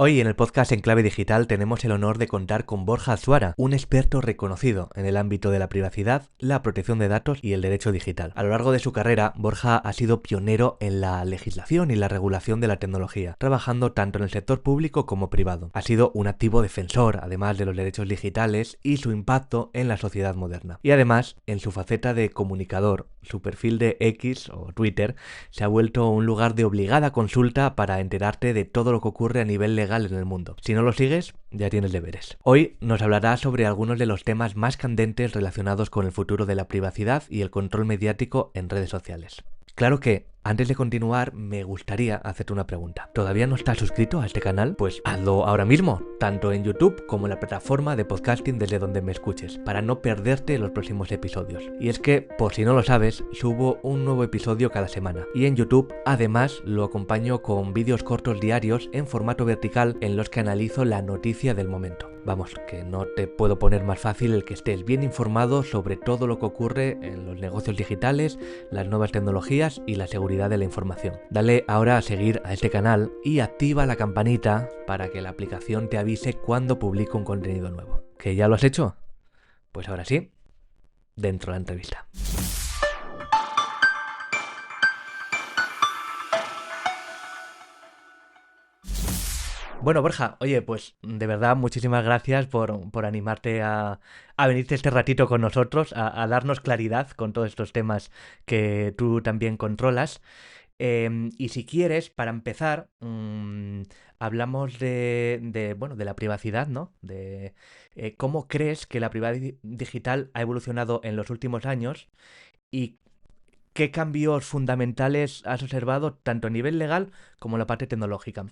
Hoy en el podcast En Clave Digital tenemos el honor de contar con Borja Azuara, un experto reconocido en el ámbito de la privacidad, la protección de datos y el derecho digital. A lo largo de su carrera, Borja ha sido pionero en la legislación y la regulación de la tecnología, trabajando tanto en el sector público como privado. Ha sido un activo defensor, además de los derechos digitales y su impacto en la sociedad moderna. Y además, en su faceta de comunicador, su perfil de X o Twitter se ha vuelto un lugar de obligada consulta para enterarte de todo lo que ocurre a nivel legal en el mundo. Si no lo sigues, ya tienes deberes. Hoy nos hablará sobre algunos de los temas más candentes relacionados con el futuro de la privacidad y el control mediático en redes sociales. Claro que, antes de continuar, me gustaría hacerte una pregunta. ¿Todavía no estás suscrito a este canal? Pues hazlo ahora mismo, tanto en YouTube como en la plataforma de podcasting desde donde me escuches, para no perderte los próximos episodios. Y es que, por si no lo sabes, subo un nuevo episodio cada semana. Y en YouTube, además, lo acompaño con vídeos cortos diarios en formato vertical en los que analizo la noticia del momento. Vamos, que no te puedo poner más fácil el que estés bien informado sobre todo lo que ocurre en los negocios digitales, las nuevas tecnologías y la seguridad de la información. Dale ahora a seguir a este canal y activa la campanita para que la aplicación te avise cuando publico un contenido nuevo. ¿Que ya lo has hecho? Pues ahora sí, dentro de la entrevista. Bueno, Borja, oye, pues de verdad muchísimas gracias por animarte a venirte este ratito con nosotros, a darnos claridad con todos estos temas que tú también controlas. Y si quieres, para empezar, hablamos bueno, de la privacidad, ¿no? De cómo crees que la privacidad digital ha evolucionado en los últimos años y qué cambios fundamentales has observado tanto a nivel legal como en la parte tecnológica.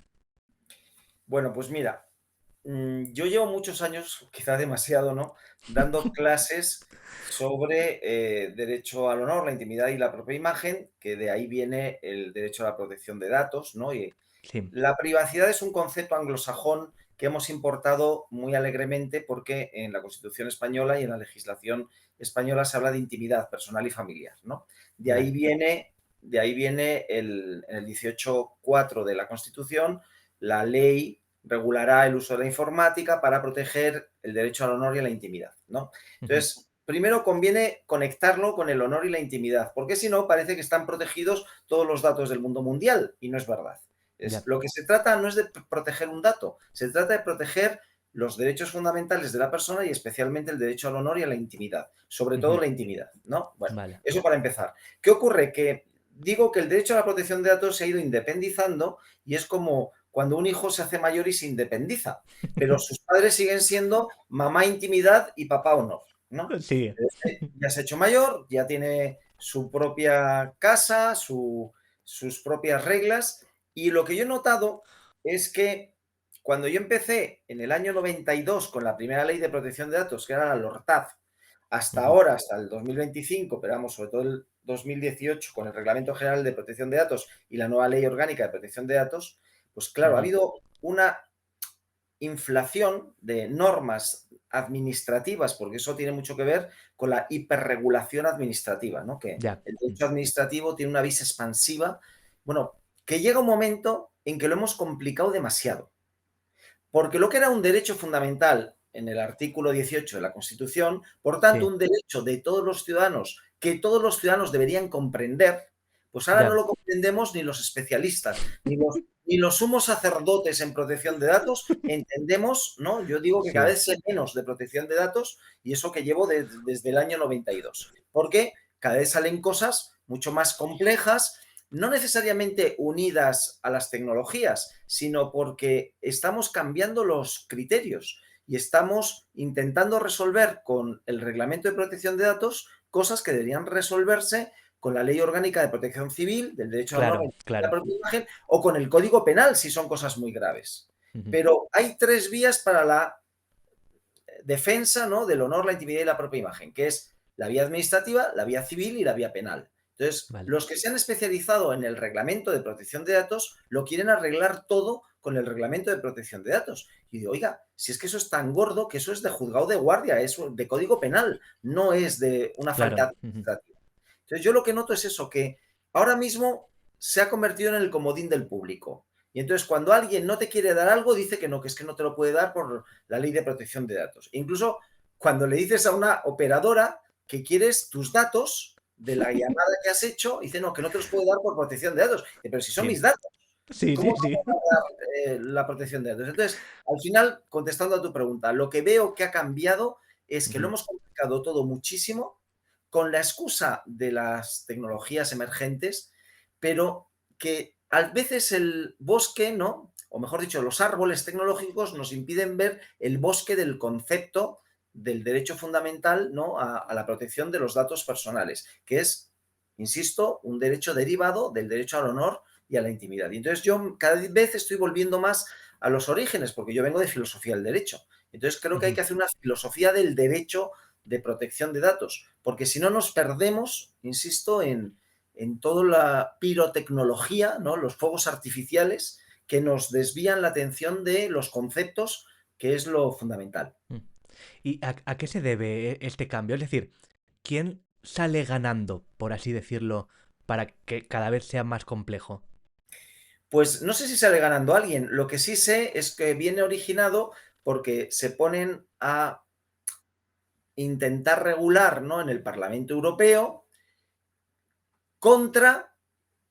Bueno, pues mira, yo llevo muchos años, quizá demasiado, ¿no? Dando clases sobre derecho al honor, la intimidad y la propia imagen, que de ahí viene el derecho a la protección de datos, ¿no? Y Sí. la privacidad es un concepto anglosajón que hemos importado muy alegremente porque en la Constitución española y en la legislación española se habla de intimidad personal y familiar, ¿no? De ahí Vale. viene, de ahí viene en el 18.4 de la Constitución, la ley regulará el uso de la informática para proteger el derecho al honor y a la intimidad, ¿no? Ujú. Entonces, primero conviene conectarlo con el honor y la intimidad, porque si no, parece que están protegidos todos los datos del mundo mundial, y no es verdad. Ya. Lo que se trata no es de proteger un dato, se trata de proteger los derechos fundamentales de la persona y especialmente el derecho al honor y a la intimidad, sobre todo Ujú. la intimidad, ¿no? Bueno, Vale. eso para empezar. ¿Qué ocurre? Que digo que el derecho a la protección de datos se ha ido independizando y es como cuando un hijo se hace mayor y se independiza, pero sus padres siguen siendo mamá intimidad y papá honor, ¿no? Sí. Este ya se ha hecho mayor, ya tiene su propia casa, sus propias reglas, y lo que yo he notado es que cuando yo empecé en el año 92 con la primera ley de protección de datos, que era la LORTAF, hasta Ujú. ahora, hasta el 2025, pero vamos, sobre todo el 2018, con el Reglamento General de Protección de Datos y la nueva Ley Orgánica de Protección de Datos, pues claro, ha Ujú. habido una inflación de normas administrativas, porque eso tiene mucho que ver con la hiperregulación administrativa, ¿no? Que Ya. el derecho administrativo tiene una vis expansiva, bueno, que llega un momento en que lo hemos complicado demasiado. Porque lo que era un derecho fundamental en el artículo 18 de la Constitución, por tanto, Sí. un derecho de todos los ciudadanos, que todos los ciudadanos deberían comprender, pues ahora no Ya. lo comprendemos ni los especialistas, ni los sumos sacerdotes en protección de datos entendemos, ¿no? Yo digo que cada Sí. vez sé menos de protección de datos y eso que llevo desde el año 92. Porque cada vez salen cosas mucho más complejas, no necesariamente unidas a las tecnologías, sino porque estamos cambiando los criterios y estamos intentando resolver con el Reglamento de Protección de Datos cosas que deberían resolverse con la Ley Orgánica de Protección Civil, del derecho al honor Claro, y la claro. propia imagen, o con el Código Penal, si son cosas muy graves. Ujú. Pero hay tres vías para la defensa, ¿no? Del honor, la intimidad y la propia imagen, que es la vía administrativa, la vía civil y la vía penal. Entonces, Vale. los que se han especializado en el reglamento de protección de datos lo quieren arreglar todo con el reglamento de protección de datos. Y digo, oiga, si es que eso es tan gordo que eso es de juzgado de guardia, es de código penal, no es de una falta Claro. Ujú. administrativa. Entonces, yo lo que noto es eso, que ahora mismo se ha convertido en el comodín del público. Y entonces cuando alguien no te quiere dar algo, dice que no, que es que no te lo puede dar por la ley de protección de datos. E incluso cuando le dices a una operadora que quieres tus datos de la llamada que has hecho, dice no, que no te los puede dar por protección de datos. Pero si son Sí, mis datos, sí, ¿cómo sí, no sí. me va a dar la protección de datos? Entonces, al final, contestando a tu pregunta, lo que veo que ha cambiado es que lo Ujú, hemos complicado todo muchísimo con la excusa de las tecnologías emergentes, pero que a veces el bosque, ¿no? O mejor dicho, los árboles tecnológicos nos impiden ver el bosque del concepto del derecho fundamental, ¿no? A la protección de los datos personales, que es, insisto, un derecho derivado del derecho al honor y a la intimidad. Y entonces yo cada vez estoy volviendo más a los orígenes, porque yo vengo de filosofía del derecho. Entonces creo que hay ujú. que hacer una filosofía del derecho de protección de datos, porque si no nos perdemos, insisto, en toda la pirotecnología, ¿no? Los fuegos artificiales que nos desvían la atención de los conceptos, que es lo fundamental. Mm. ¿Y a qué se debe este cambio? Es decir, ¿quién sale ganando, por así decirlo, para que cada vez sea más complejo? Pues no sé si sale ganando alguien, lo que sí sé es que viene originado porque se ponen a intentar regular, ¿no? En el Parlamento Europeo contra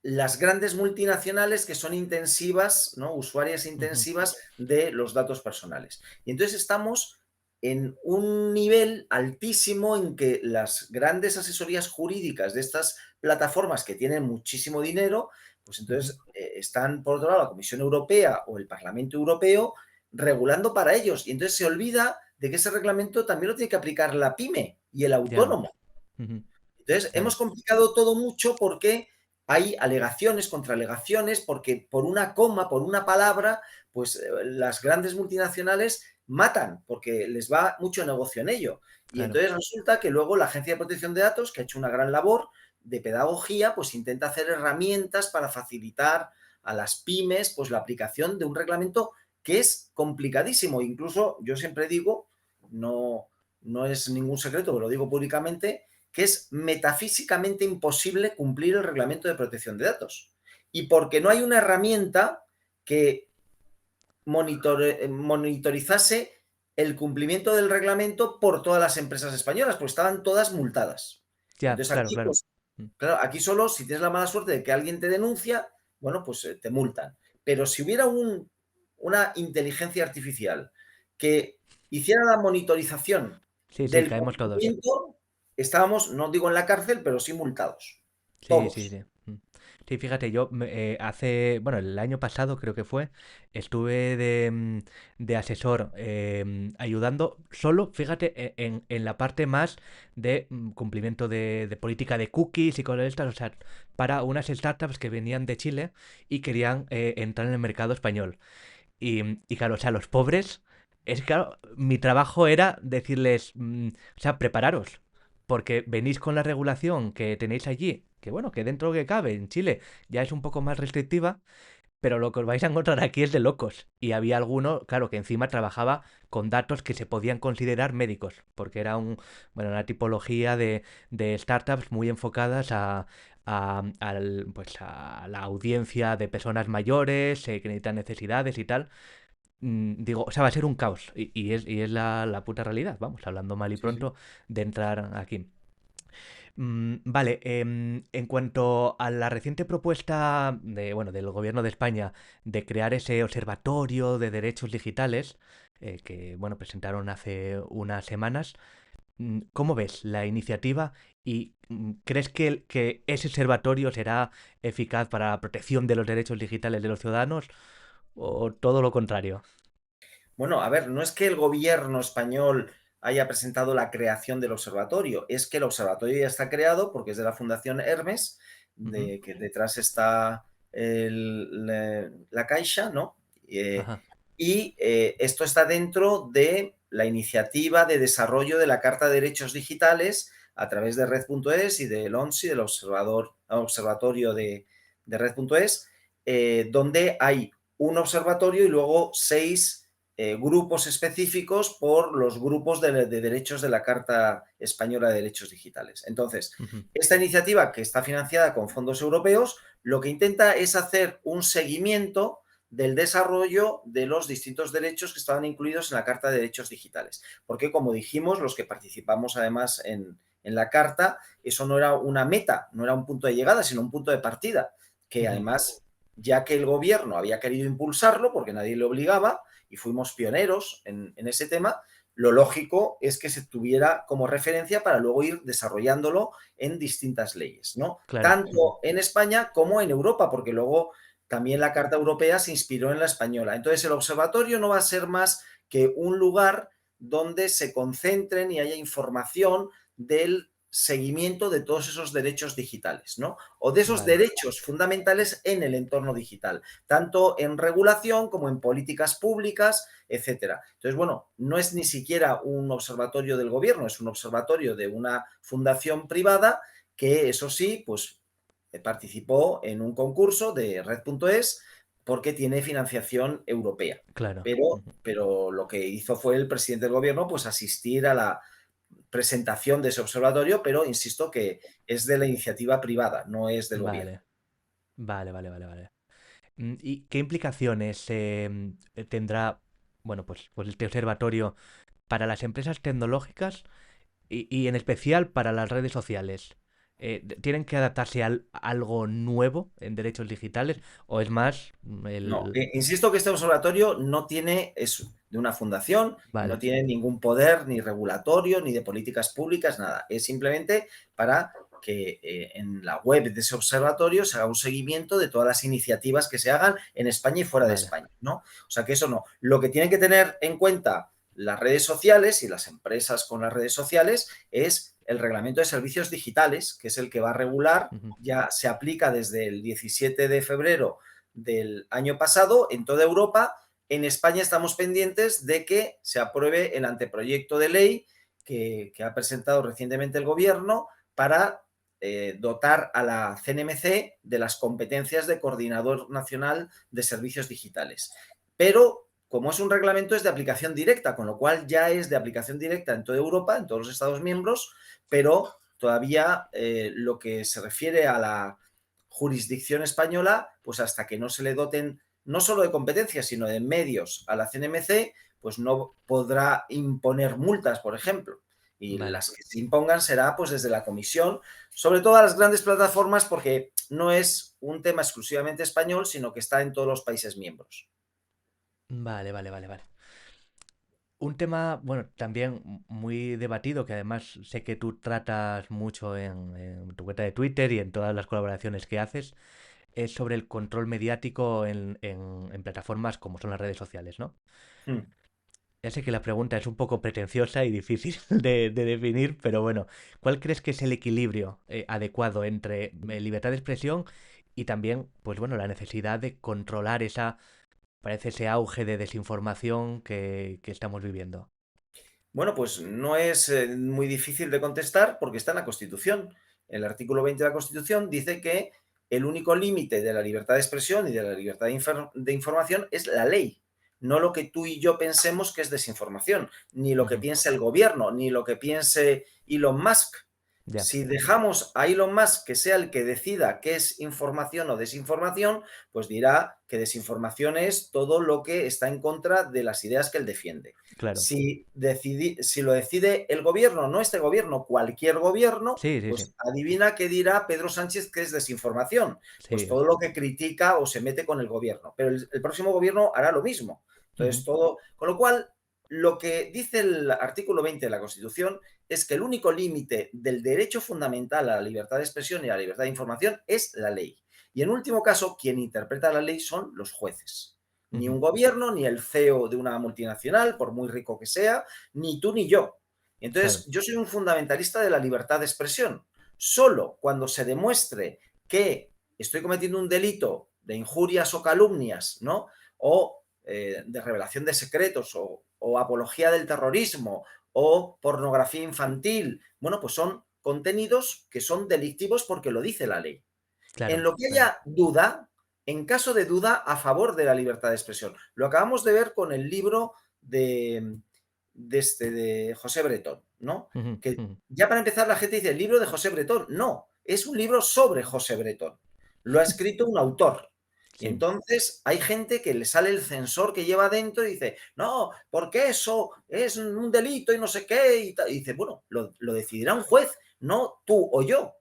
las grandes multinacionales que son intensivas, ¿no? Usuarias Ujú, intensivas de los datos personales. Y entonces estamos en un nivel altísimo en que las grandes asesorías jurídicas de estas plataformas que tienen muchísimo dinero, pues ujú. entonces están, por otro lado, la Comisión Europea o el Parlamento Europeo regulando para ellos. Y entonces se olvida de que ese reglamento también lo tiene que aplicar la pyme y el Ya. autónomo. Ujú, Entonces, hemos claro, complicado todo mucho porque hay alegaciones, contraalegaciones, porque por una coma, por una palabra, pues las grandes multinacionales matan, porque les va mucho negocio en ello. Y claro. entonces resulta que luego la Agencia de Protección de Datos, que ha hecho una gran labor de pedagogía, pues intenta hacer herramientas para facilitar a las pymes pues la aplicación de un reglamento que es complicadísimo. Incluso yo siempre digo, no, no es ningún secreto, lo digo públicamente, que es metafísicamente imposible cumplir el reglamento de protección de datos. Y porque no hay una herramienta que monitorizase el cumplimiento del reglamento por todas las empresas españolas, pues estaban todas multadas. Ya, Entonces claro, aquí, claro. pues, Mm, claro, aquí solo si tienes la mala suerte de que alguien te denuncia, bueno, pues te multan. Pero si hubiera una inteligencia artificial que hiciera la monitorización sí, sí, del caemos todos. cumplimiento, estábamos, no digo en la cárcel, pero sí multados. Sí, sí, Todos. sí. Sí, fíjate, yo hace, bueno, el año pasado creo que fue, estuve de asesor ayudando solo, fíjate, en la parte más de cumplimiento de política de cookies y cosas de estas, o sea, para unas startups que venían de Chile y querían entrar en el mercado español. Y claro, o sea, los pobres, es que claro, mi trabajo era decirles, o sea, prepararos, porque venís con la regulación que tenéis allí, que bueno, que dentro que cabe en Chile ya es un poco más restrictiva, pero lo que os vais a encontrar aquí es de locos. Y había alguno, claro, que encima trabajaba con datos que se podían considerar médicos, porque era bueno, una tipología de startups muy enfocadas pues a la audiencia de personas mayores que necesitan necesidades y tal. Digo, o sea, va a ser un caos. Y es la puta realidad, vamos, hablando mal y Sí, sí. pronto, de entrar aquí. Vale, en cuanto a la reciente propuesta bueno, del gobierno de España de crear ese observatorio de derechos digitales, que bueno, presentaron hace unas semanas, ¿cómo ves la iniciativa y crees que ese observatorio será eficaz para la protección de los derechos digitales de los ciudadanos o todo lo contrario? Bueno, a ver, no es que el gobierno español haya presentado la creación del observatorio, es que el observatorio ya está creado porque es de la Fundación Hermes, Ujú, que detrás está la Caixa, ¿no? Eh, ajá. y esto está dentro de la iniciativa de desarrollo de la Carta de Derechos Digitales a través de Red.es y del ONSI, del Observatorio de Red.es, donde hay un observatorio y luego 6 grupos específicos por los grupos de derechos de la Carta Española de Derechos Digitales. Entonces, Ujú, esta iniciativa, que está financiada con fondos europeos, lo que intenta es hacer un seguimiento del desarrollo de los distintos derechos que estaban incluidos en la Carta de Derechos Digitales. Porque, como dijimos, los que participamos además en la Carta, eso no era una meta, no era un punto de llegada, sino un punto de partida, que Ujú. además, ya que el gobierno había querido impulsarlo, porque nadie le obligaba, y fuimos pioneros en ese tema, lo lógico es que se tuviera como referencia para luego ir desarrollándolo en distintas leyes, ¿no? Claro. Ujú. Tanto en España como en Europa, porque luego también la Carta Europea se inspiró en la española. Entonces, el observatorio no va a ser más que un lugar donde se concentren y haya información del seguimiento de todos esos derechos digitales, ¿no? O de esos Vale. derechos fundamentales en el entorno digital, tanto en regulación como en políticas públicas, etcétera. Entonces, bueno, no es ni siquiera un observatorio del gobierno, es un observatorio de una fundación privada que, eso sí, pues participó en un concurso de Red.es porque tiene financiación europea. Claro. Ujú. Pero lo que hizo fue el presidente del gobierno pues asistir a la presentación de ese observatorio, pero insisto que es de la iniciativa privada, no es del gobierno. Vale. Vale, vale, vale, vale. ¿Y qué implicaciones tendrá, bueno, pues este observatorio para las empresas tecnológicas y en especial para las redes sociales? ¿Tienen que adaptarse a algo nuevo en derechos digitales o es más No, el... insisto que este observatorio no tiene, es de una fundación y no Vale, tiene ningún poder ni regulatorio ni de políticas públicas, nada. Es simplemente para que en la web de ese observatorio se haga un seguimiento de todas las iniciativas que se hagan en España y fuera de vale. España, ¿no? O sea que eso no. Lo que tienen que tener en cuenta las redes sociales y las empresas con las redes sociales es el reglamento de servicios digitales, que es el que va a regular, Ujú. ya se aplica desde el 17 de febrero del año pasado en toda Europa. En España estamos pendientes de que se apruebe el anteproyecto de ley que ha presentado recientemente el gobierno para dotar a la CNMC de las competencias de coordinador nacional de servicios digitales. Pero como es un reglamento es de aplicación directa, con lo cual ya es de aplicación directa en toda Europa, en todos los Estados miembros, pero todavía lo que se refiere a la jurisdicción española, pues hasta que no se le doten no solo de competencias, sino de medios a la CNMC, pues no podrá imponer multas, por ejemplo. Y Vale. las que se impongan será pues desde la comisión, sobre todo a las grandes plataformas, porque no es un tema exclusivamente español, sino que está en todos los países miembros. Vale, vale, vale, vale. Un tema, bueno, también muy debatido, que además sé que tú tratas mucho en tu cuenta de Twitter y en todas las colaboraciones que haces, es sobre el control mediático en plataformas como son las redes sociales, ¿no? Mm. Ya sé que la pregunta es un poco pretenciosa y difícil de definir, pero bueno, ¿cuál crees que es el equilibrio adecuado entre libertad de expresión y también, pues bueno, la necesidad de controlar parece ese auge de desinformación que estamos viviendo? Bueno, pues no es muy difícil de contestar porque está en la Constitución. El artículo 20 de la Constitución dice que el único límite de la libertad de expresión y de la libertad de información es la ley, no lo que tú y yo pensemos que es desinformación, ni lo que Ujú. piense el gobierno, ni lo que piense Elon Musk. Ya, Si dejamos a Elon Musk que sea el que decida qué es información o desinformación, pues dirá que desinformación es todo lo que está en contra de las ideas que él defiende. claro. Si lo decide el gobierno, no este gobierno, cualquier gobierno, Sí, sí, sí. pues adivina qué dirá Pedro Sánchez que es desinformación. Pues Sí. todo lo que critica o se mete con el gobierno. Pero el próximo gobierno hará lo mismo. Entonces, Ujú. todo. Con lo cual, lo que dice el artículo 20 de la Constitución es que el único límite del derecho fundamental a la libertad de expresión y a la libertad de información es la ley. Y en último caso, quien interpreta la ley son los jueces. Ni Ujú. un gobierno, ni el CEO de una multinacional, por muy rico que sea, ni tú ni yo. Claro, Entonces, yo soy un fundamentalista de la libertad de expresión. Solo cuando se demuestre que estoy cometiendo un delito de injurias o calumnias, ¿no? O de revelación de secretos o apología del terrorismo o pornografía infantil. Bueno, pues son contenidos que son delictivos porque lo dice la ley. En claro, lo que claro. haya duda, en caso de duda, a favor de la libertad de expresión. Lo acabamos de ver con el libro de José Bretón, ¿no? Ujú, Que ujú. ya para empezar la gente dice el libro de José Bretón. No, es un libro sobre José Bretón. Lo ha escrito un autor. Y Sí, entonces hay gente que le sale el censor que lleva dentro y dice, no, porque eso es un delito y no sé qué. Y dice, bueno, lo decidirá un juez, no tú o yo.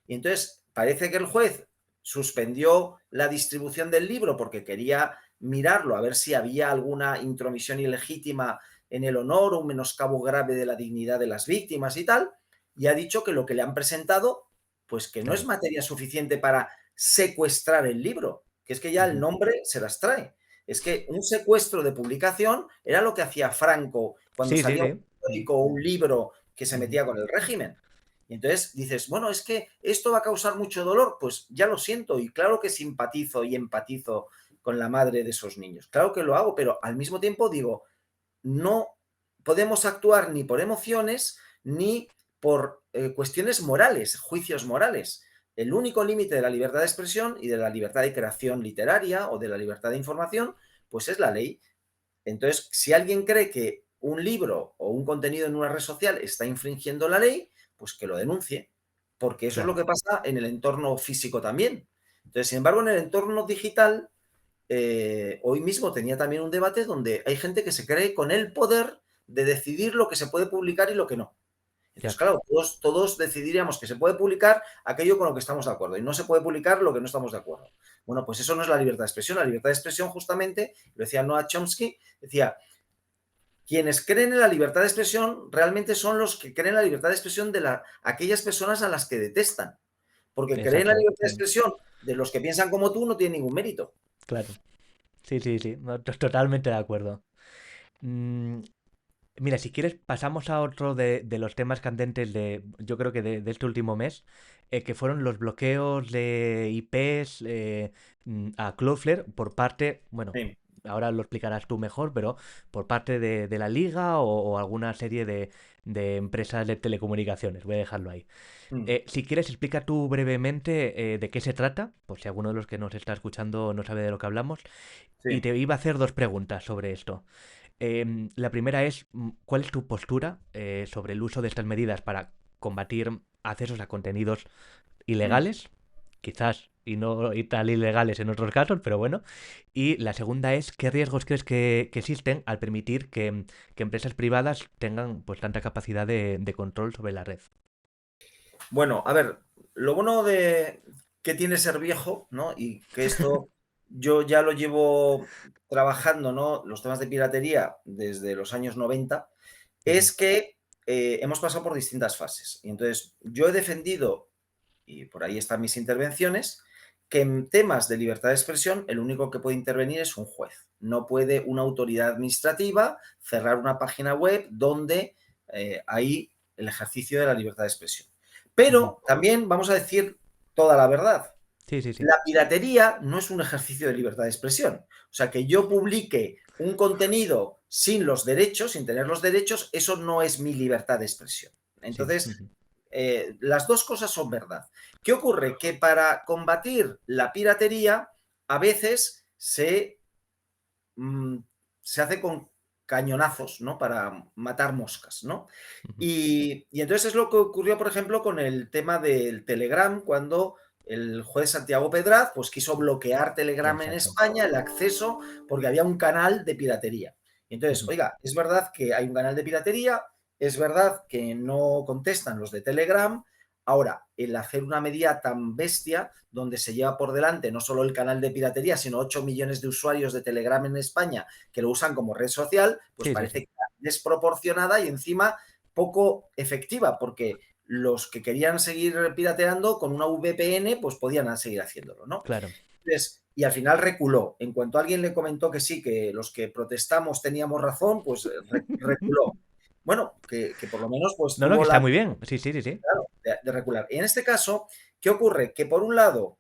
Y entonces parece que el juez suspendió la distribución del libro porque quería mirarlo a ver si había alguna intromisión ilegítima en el honor o un menoscabo grave de la dignidad de las víctimas y tal, y ha dicho que lo que le han presentado, pues que no es claro. materia suficiente para secuestrar el libro, que es que ya el Ujú. nombre se las trae. Es que un secuestro de publicación era lo que hacía Franco cuando Sí, sí, salía un sí. Mm. periódico o un libro que se Ujú. metía con el régimen. Y entonces dices, bueno, es que esto va a causar mucho dolor, pues ya lo siento y claro que simpatizo y empatizo con la madre de esos niños. Claro que lo hago, pero al mismo tiempo digo, no podemos actuar ni por emociones ni por cuestiones morales, juicios morales. El único límite de la libertad de expresión y de la libertad de creación literaria o de la libertad de información, pues es la ley. Entonces, si alguien cree que un libro o un contenido en una red social está infringiendo la ley, pues que lo denuncie, porque eso es lo Claro. que pasa en el entorno físico también. Entonces, sin embargo, en el entorno digital, hoy mismo tenía también un debate donde hay gente que se cree con el poder de decidir lo que se puede publicar y lo que no. Entonces, Ya. claro, todos decidiríamos que se puede publicar aquello con lo que estamos de acuerdo y no se puede publicar lo que no estamos de acuerdo. Bueno, pues eso no es la libertad de expresión. La libertad de expresión, justamente, lo decía Noah Chomsky, decía, quienes creen en la libertad de expresión realmente son los que creen en la libertad de expresión de aquellas personas a las que detestan. Porque creer en la Exacto. libertad de Mm. expresión de los que piensan como tú no tiene ningún mérito. Claro. Sí, sí, sí. No, totalmente de acuerdo. Mm, Mira, si quieres, pasamos a otro de los temas candentes yo creo que de este último mes, que fueron los bloqueos de IPs a Cloudflare por parte, bueno, Sí. ahora lo explicarás tú mejor, pero por parte de la liga o alguna serie de empresas de telecomunicaciones. Voy a dejarlo ahí. Mm. Si quieres, explica tú brevemente de qué se trata, por si alguno de los que nos está escuchando no sabe de lo que hablamos, y Sí. te iba a hacer dos preguntas sobre esto. La primera es, ¿cuál es tu postura sobre el uso de estas medidas para combatir accesos a contenidos Mm. ilegales? Quizás y no y tal ilegales en otros casos, pero bueno. Y la segunda es, ¿qué riesgos crees que existen al permitir que empresas privadas tengan pues tanta capacidad de control sobre la red? Bueno, a ver, lo bueno de que tiene ser viejo, ¿no? Y que esto yo ya lo llevo trabajando, ¿no? Los temas de piratería desde los años 90, Ujú. es que hemos pasado por distintas fases. Y entonces yo he defendido, y por ahí están mis intervenciones, que en temas de libertad de expresión el único que puede intervenir es un juez. No puede una autoridad administrativa cerrar una página web donde hay el ejercicio de la libertad de expresión. Ujú. Pero también vamos a decir toda la verdad. Sí, sí, sí. La piratería no es un ejercicio de libertad de expresión. O sea, que yo publique un contenido sin los derechos, sin tener los derechos, eso no es mi libertad de expresión. Sí. Entonces, Ujú. las dos cosas son verdad. ¿Qué ocurre? Que para combatir la piratería a veces mm, se hace con cañonazos, ¿no? Para matar moscas, ¿no? Ujú. Y entonces es lo que ocurrió, por ejemplo, con el tema del Telegram, cuando el juez Santiago Pedraz pues, quiso bloquear Telegram en Exacto. España, el acceso, porque había un canal de piratería. Y entonces, Ujú. oiga, es verdad que hay un canal de piratería, es verdad que no contestan los de Telegram. Ahora, el hacer una medida tan bestia, donde se lleva por delante no solo el canal de piratería, sino 8 millones de usuarios de Telegram en España que lo usan como red social, pues Sí, sí, parece sí. que desproporcionada y encima poco efectiva, porque los que querían seguir pirateando con una VPN, pues podían seguir haciéndolo, ¿no? Claro. Entonces, y al final reculó. En cuanto alguien le comentó que sí, que los que protestamos teníamos razón, pues reculó. Bueno, que por lo menos pues No, no, que tuvo está la, muy bien. Sí, sí, sí, sí. claro, de recular. Y en este caso, ¿qué ocurre? Que por un lado,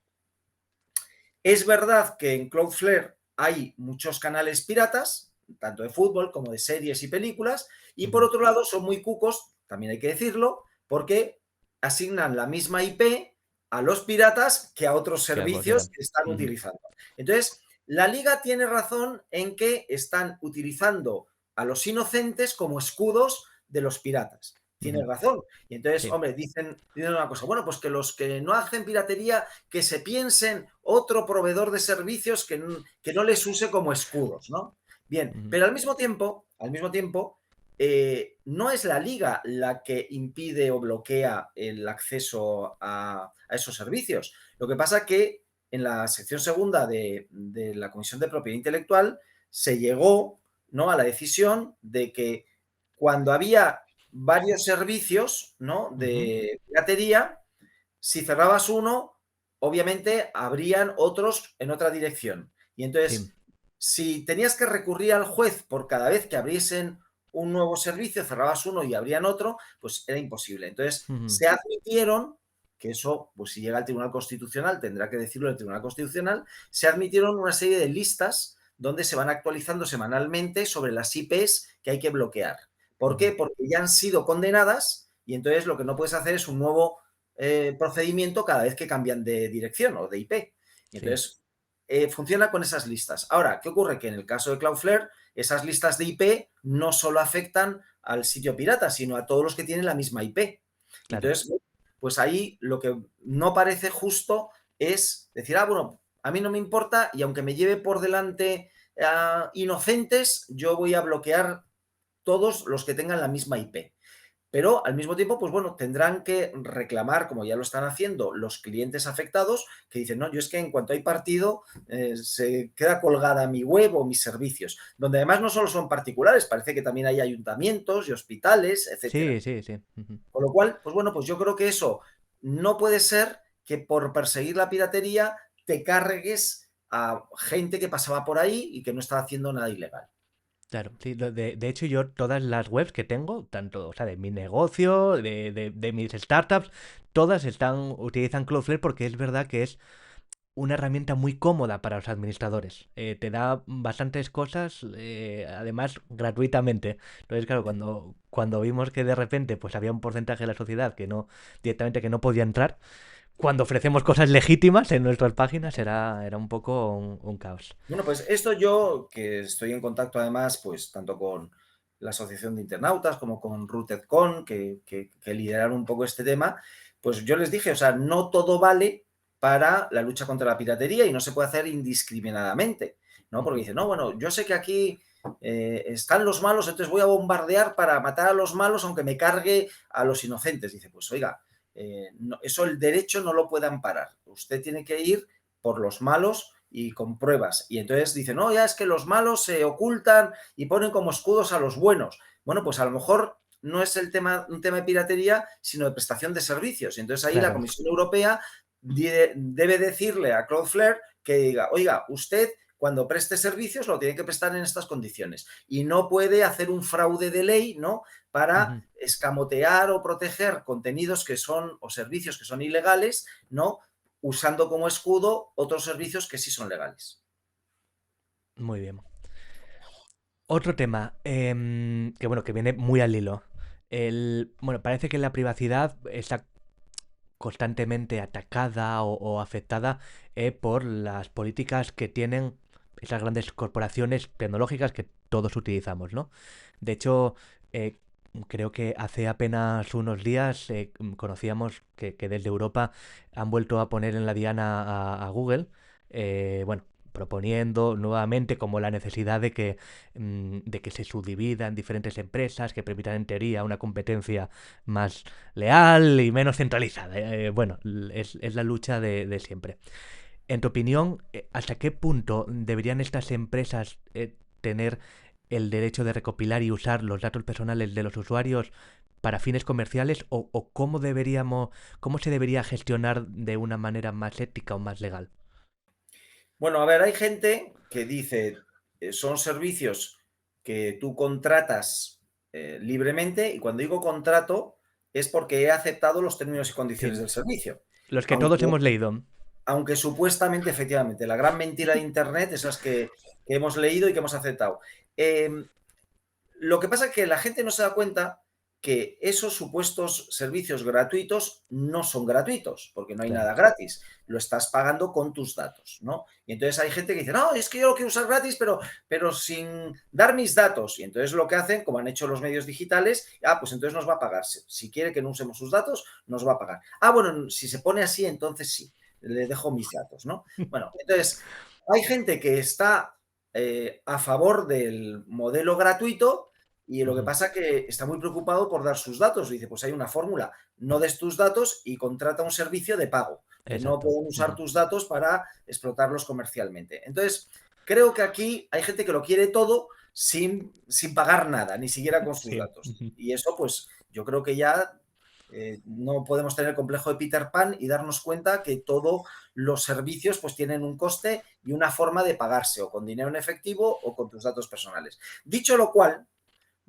es verdad que en Cloudflare hay muchos canales piratas, tanto de fútbol como de series y películas, y por Ujú. otro lado son muy cucos, también hay que decirlo, porque asignan la misma IP a los piratas que a otros Que a cualquiera. servicios que están Ujú. utilizando. Entonces, la liga tiene razón en que están utilizando a los inocentes como escudos de los piratas. tienes razón. Y entonces, Sí. hombre, dicen una cosa, bueno, pues que los que no hacen piratería, que se piensen otro proveedor de servicios que no les use como escudos, ¿no? Bien, Ujú. pero al mismo tiempo, no es la liga la que impide o bloquea el acceso a esos servicios. Lo que pasa que en la sección segunda de la Comisión de Propiedad Intelectual se llegó, ¿no?, a la decisión de que cuando había varios servicios, ¿no?, Ujú. de piratería, si cerrabas uno, obviamente habrían otros en otra dirección. Y Sí. entonces, si tenías que recurrir al juez por cada vez que abriesen un nuevo servicio, cerrabas uno y abrían otro, pues era imposible. Entonces, Ujú. se admitieron, que eso, pues si llega al Tribunal Constitucional, tendrá que decirlo el Tribunal Constitucional, se admitieron una serie de listas donde se van actualizando semanalmente sobre las IPs que hay que bloquear. ¿Por Ujú. qué? Porque ya han sido condenadas y entonces lo que no puedes hacer es un nuevo procedimiento cada vez que cambian de dirección o de IP. Y Sí. entonces, funciona con esas listas. Ahora, ¿qué ocurre? Que en el caso de Cloudflare, esas listas de IP no solo afectan al sitio pirata, sino a todos los que tienen la misma IP. Y Claro. entonces, pues ahí lo que no parece justo es decir, bueno, a mí no me importa y aunque me lleve por delante inocentes, yo voy a bloquear todos los que tengan la misma IP. Pero al mismo tiempo, pues bueno, tendrán que reclamar, como ya lo están haciendo, los clientes afectados que dicen, no, yo es que en cuanto hay partido, se queda colgada mi web o mis servicios, donde además no solo son particulares, parece que también hay ayuntamientos y hospitales, etcétera. Sí, sí, sí. Ujú. Con lo cual, pues bueno, pues yo creo que eso no puede ser que por perseguir la piratería te cargues a gente que pasaba por ahí y que no estaba haciendo nada ilegal. Claro, sí, de hecho yo todas las webs que tengo, tanto, o sea, de mi negocio, de mis startups, todas utilizan Cloudflare porque es verdad que es una herramienta muy cómoda para los administradores. Te da bastantes cosas, además gratuitamente. Entonces, claro, cuando vimos que de repente pues había un porcentaje de la sociedad que no, directamente que no podía entrar, cuando ofrecemos cosas legítimas en nuestras páginas era un poco un caos. Bueno, pues esto yo, que estoy en contacto además, pues tanto con la Asociación de Internautas como con RootedCon, que lideraron un poco este tema, pues yo les dije, o sea, no todo vale para la lucha contra la piratería y no se puede hacer indiscriminadamente, ¿no? Porque Ujú. dicen, no, bueno, yo sé que aquí están los malos, entonces voy a bombardear para matar a los malos aunque me cargue a los inocentes. Dice, pues oiga, eso el derecho no lo puede amparar. Usted tiene que ir por los malos y con pruebas. Y entonces dicen, no, ya es que los malos se ocultan y ponen como escudos a los buenos. Bueno, pues a lo mejor no es un tema de piratería, sino de prestación de servicios. Y entonces ahí la Claro. Comisión Europea debe decirle a Cloudflare que diga, oiga, usted cuando preste servicios lo tiene que prestar en estas condiciones y no puede hacer un fraude de ley, ¿no?, Ujú. para escamotear o proteger contenidos que son o servicios que son ilegales, ¿no?, usando como escudo otros servicios que sí son legales. Muy bien. Otro tema, que bueno, que viene muy al hilo. Bueno, parece que la privacidad está constantemente atacada o afectada por las políticas que tienen esas grandes corporaciones tecnológicas que todos utilizamos, ¿no? De hecho, eh, creo que hace apenas unos días conocíamos que desde Europa han vuelto a poner en la diana a Google, bueno, proponiendo nuevamente como la necesidad de que se subdivida en diferentes empresas que permitan en teoría una competencia más leal y menos centralizada. Bueno, es la lucha de siempre. En tu opinión, ¿hasta qué punto deberían estas empresas tener el derecho de recopilar y usar los datos personales de los usuarios para fines comerciales o cómo se debería gestionar de una manera más ética o más legal? Bueno, a ver, hay gente que dice, son servicios que tú contratas libremente y cuando digo contrato es porque he aceptado los términos y condiciones Sí, del servicio. los que todos Aunque, hemos leído. aunque supuestamente, efectivamente, la gran mentira de Internet, esas que hemos leído y que hemos aceptado. Lo que pasa es que la gente no se da cuenta que esos supuestos servicios gratuitos no son gratuitos, porque no hay Claro. nada gratis, lo estás pagando con tus datos, ¿no? Y entonces hay gente que dice, no, es que yo lo quiero usar gratis, pero sin dar mis datos. Y entonces lo que hacen, como han hecho los medios digitales, pues entonces nos va a pagar. Si quiere que no usemos sus datos, nos va a pagar. Bueno, si se pone así, entonces sí, le dejo mis datos, ¿no? Bueno, entonces hay gente que está a favor del modelo gratuito y lo que Ujú. pasa es que está muy preocupado por dar sus datos. Dice, pues hay una fórmula, no des tus datos y contrata un servicio de pago, que no Exacto. pueden usar Ujú. tus datos para explotarlos comercialmente. Entonces, creo que aquí hay gente que lo quiere todo sin pagar nada, ni siquiera con sus Sí. datos. Ujú. Y eso, pues yo creo que ya no podemos tener el complejo de Peter Pan y darnos cuenta que todos los servicios pues tienen un coste y una forma de pagarse, o con dinero en efectivo o con tus datos personales. Dicho lo cual,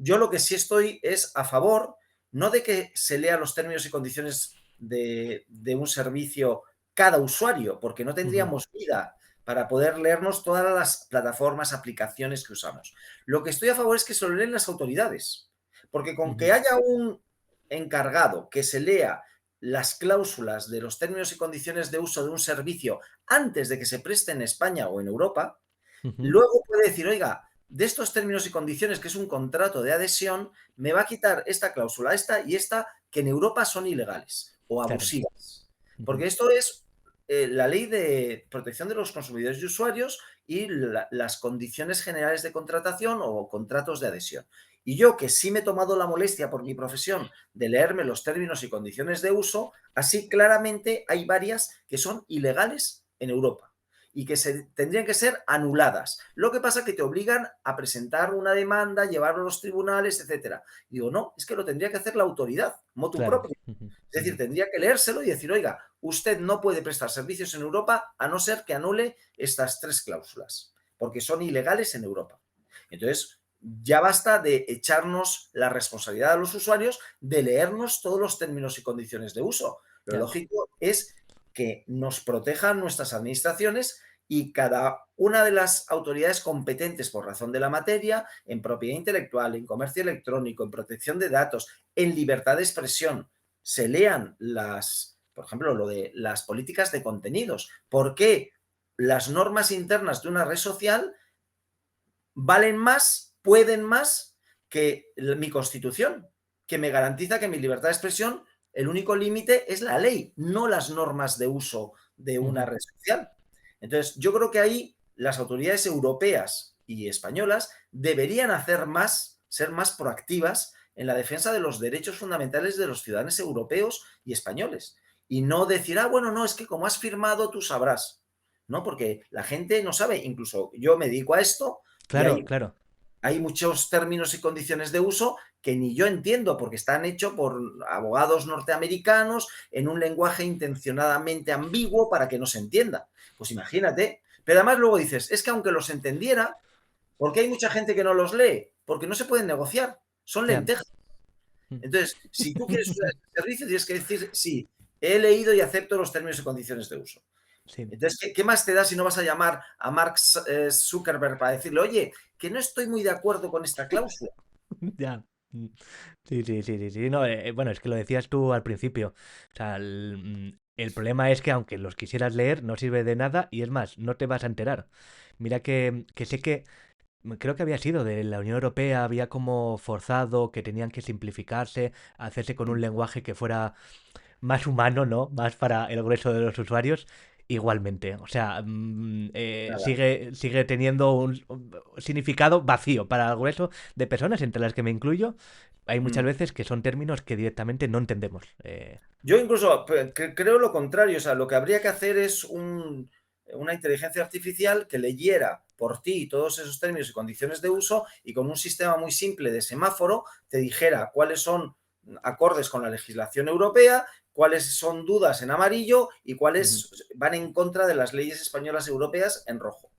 yo lo que sí estoy es a favor, no de que se lea los términos y condiciones de un servicio cada usuario, porque no Ujú. tendríamos vida para poder leernos todas las plataformas, aplicaciones que usamos. Lo que estoy a favor es que se lo leen las autoridades, porque con que Ujú. haya un encargado que se lea las cláusulas de los términos y condiciones de uso de un servicio antes de que se preste en España o en Europa, Ujú. luego puede decir, oiga, de estos términos y condiciones, que es un contrato de adhesión, me va a quitar esta cláusula, esta y esta, que en Europa son ilegales o Claro. abusivas. Ujú. Porque esto es la ley de protección de los consumidores y usuarios y las condiciones generales de contratación o contratos de adhesión. Y yo, que sí me he tomado la molestia por mi profesión de leerme los términos y condiciones de uso, así claramente hay varias que son ilegales en Europa y que tendrían que ser anuladas. Lo que pasa es que te obligan a presentar una demanda, llevarlo a los tribunales, etcétera. Digo, no, es que lo tendría que hacer la autoridad, motu Claro. propio. Ujú. Es decir, Ujú. tendría que leérselo y decir, oiga, usted no puede prestar servicios en Europa a no ser que anule estas tres cláusulas, porque son ilegales en Europa. Entonces, ya basta de echarnos la responsabilidad a los usuarios de leernos todos los términos y condiciones de uso. Lo Ya. lógico es que nos protejan nuestras administraciones y cada una de las autoridades competentes por razón de la materia, en propiedad intelectual, en comercio electrónico, en protección de datos, en libertad de expresión, se lean por ejemplo, lo de las políticas de contenidos. ¿Por qué las normas internas de una red social valen más, pueden más que mi constitución, que me garantiza que mi libertad de expresión, el único límite es la ley, no las normas de uso de una Ujú. red social? Entonces, yo creo que ahí las autoridades europeas y españolas deberían hacer más, ser más proactivas en la defensa de los derechos fundamentales de los ciudadanos europeos y españoles. Y no decir, bueno, no, es que como has firmado, tú sabrás. No, porque la gente no sabe, incluso yo me dedico a esto y Claro, claro. hay muchos términos y condiciones de uso que ni yo entiendo porque están hechos por abogados norteamericanos en un lenguaje intencionadamente ambiguo para que no se entienda. Pues imagínate. Pero además luego dices, es que aunque los entendiera, ¿por qué hay mucha gente que no los lee? Porque no se pueden negociar, son Ya. lentejas. Entonces, si tú quieres usar este servicio, tienes que decir, sí, he leído y acepto los términos y condiciones de uso. Sí. Entonces, ¿qué más te da si no vas a llamar a Mark Zuckerberg para decirle, oye, que no estoy muy de acuerdo con esta cláusula? Ya. Mm. Sí, sí, sí, sí, sí. No, bueno, es que lo decías tú al principio. O sea, el problema es que aunque los quisieras leer, no sirve de nada y es más, no te vas a enterar. Mira que sé que creo que había sido de la Unión Europea, había como forzado que tenían que simplificarse, hacerse con un lenguaje que fuera más humano, ¿no? Más para el grueso de los usuarios. Igualmente, o sea, Nada. sigue teniendo un significado vacío para el grueso de personas, entre las que me incluyo. Hay muchas Mm. veces que son términos que directamente no entendemos. Yo incluso creo lo contrario, o sea, lo que habría que hacer es una inteligencia artificial que leyera por ti todos esos términos y condiciones de uso y con un sistema muy simple de semáforo te dijera cuáles son acordes con la legislación europea, cuáles son dudas en amarillo y Ujú. cuáles van en contra de las leyes españolas y europeas en rojo.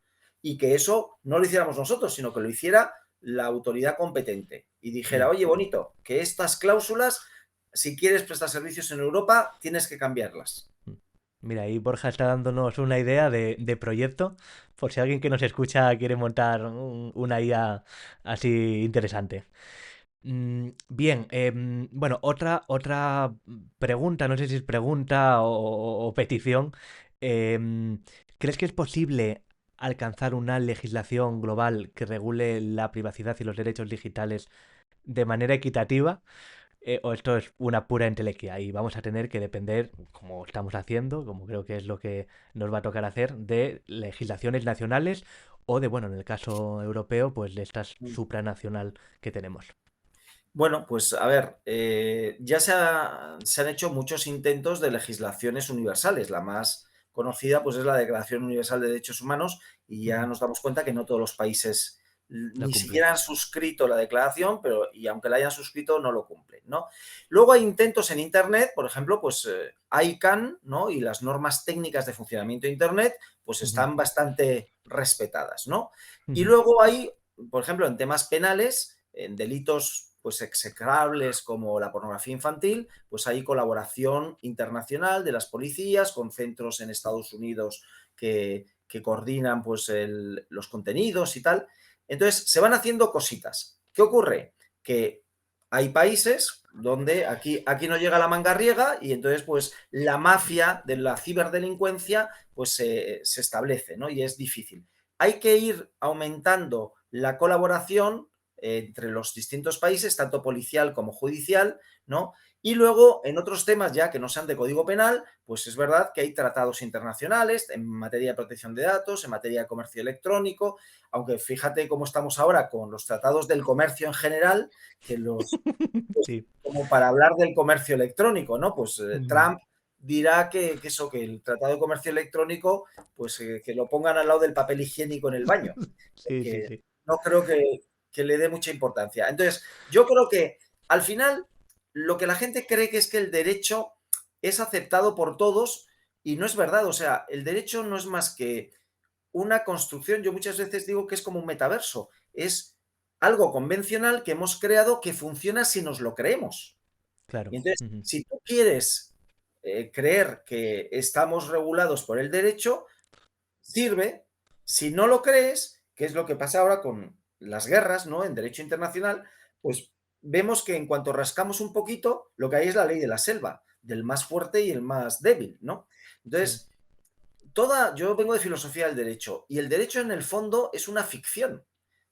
Y que eso no lo hiciéramos nosotros, sino que lo hiciera la autoridad competente y dijera, Ya. oye, bonito, que estas cláusulas si quieres prestar servicios en Europa, tienes que cambiarlas. Mm. Mira, ahí Borja está dándonos una idea de proyecto, por si alguien que nos escucha quiere montar una IA así interesante. Bien, bueno, otra pregunta, no sé si es pregunta o petición. em, ¿Crees que es posible alcanzar una legislación global que regule la privacidad y los derechos digitales de manera equitativa? ¿O esto es una pura entelequia y vamos a tener que depender, como estamos haciendo, como creo que es lo que nos va a tocar hacer, de legislaciones nacionales o de, bueno, en el caso europeo, pues de estas supranacional que tenemos? Bueno, pues a ver, ya se han hecho muchos intentos de legislaciones universales. La más conocida pues es la Declaración Universal de Derechos Humanos y ya Ujú. nos damos cuenta que no todos los países La ni cumplen. siquiera han suscrito la declaración, pero y aunque la hayan suscrito no lo cumplen, ¿no? Luego hay intentos en Internet, por ejemplo, pues ICANN, ¿no? Y las normas técnicas de funcionamiento de Internet pues Ujú, están bastante respetadas, ¿no? Y ujú, luego hay, por ejemplo, en temas penales, en delitos pues execrables como la pornografía infantil, pues hay colaboración internacional de las policías con centros en Estados Unidos que coordinan pues los contenidos y tal. Entonces, se van haciendo cositas. ¿Qué ocurre? Que hay países donde aquí no llega la mangarriega y entonces pues la mafia de la ciberdelincuencia pues se establece, ¿no? Y es difícil. Hay que ir aumentando la colaboración entre los distintos países, tanto policial como judicial, ¿no? Y luego, en otros temas ya que no sean de código penal, pues es verdad que hay tratados internacionales en materia de protección de datos, en materia de comercio electrónico, aunque fíjate cómo estamos ahora con los tratados del comercio en general, que los, pues, sí. como para hablar del comercio electrónico, ¿no? Pues Ujú. Trump dirá que el tratado de comercio electrónico, pues que lo pongan al lado del papel higiénico en el baño, Sí, sí, porque sí. no creo que le dé mucha importancia. Entonces, yo creo que al final lo que la gente cree que es que el derecho es aceptado por todos y no es verdad. O sea, el derecho no es más que una construcción. Yo muchas veces digo que es como un metaverso. Es algo convencional que hemos creado que funciona si nos lo creemos. Claro. Y entonces, Ujú, si tú quieres creer que estamos regulados por el derecho, sirve. Si no lo crees, que es lo que pasa ahora con las guerras, ¿no? En derecho internacional, pues vemos que en cuanto rascamos un poquito, lo que hay es la ley de la selva, del más fuerte y el más débil, ¿no? sí. Entonces, yo vengo de filosofía del derecho y el derecho en el fondo es una ficción.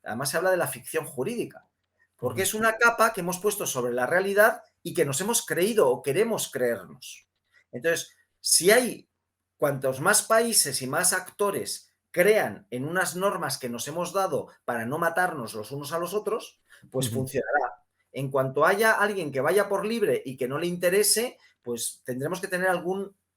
Además se habla de la ficción jurídica, porque Ujú, es una capa que hemos puesto sobre la realidad y que nos hemos creído o queremos creernos. Entonces, si hay cuantos más países y más actores crean en unas normas que nos hemos dado para no matarnos los unos a los otros, pues ujú. funcionará. En cuanto haya alguien que vaya por libre y que no le interese, pues tendremos que tener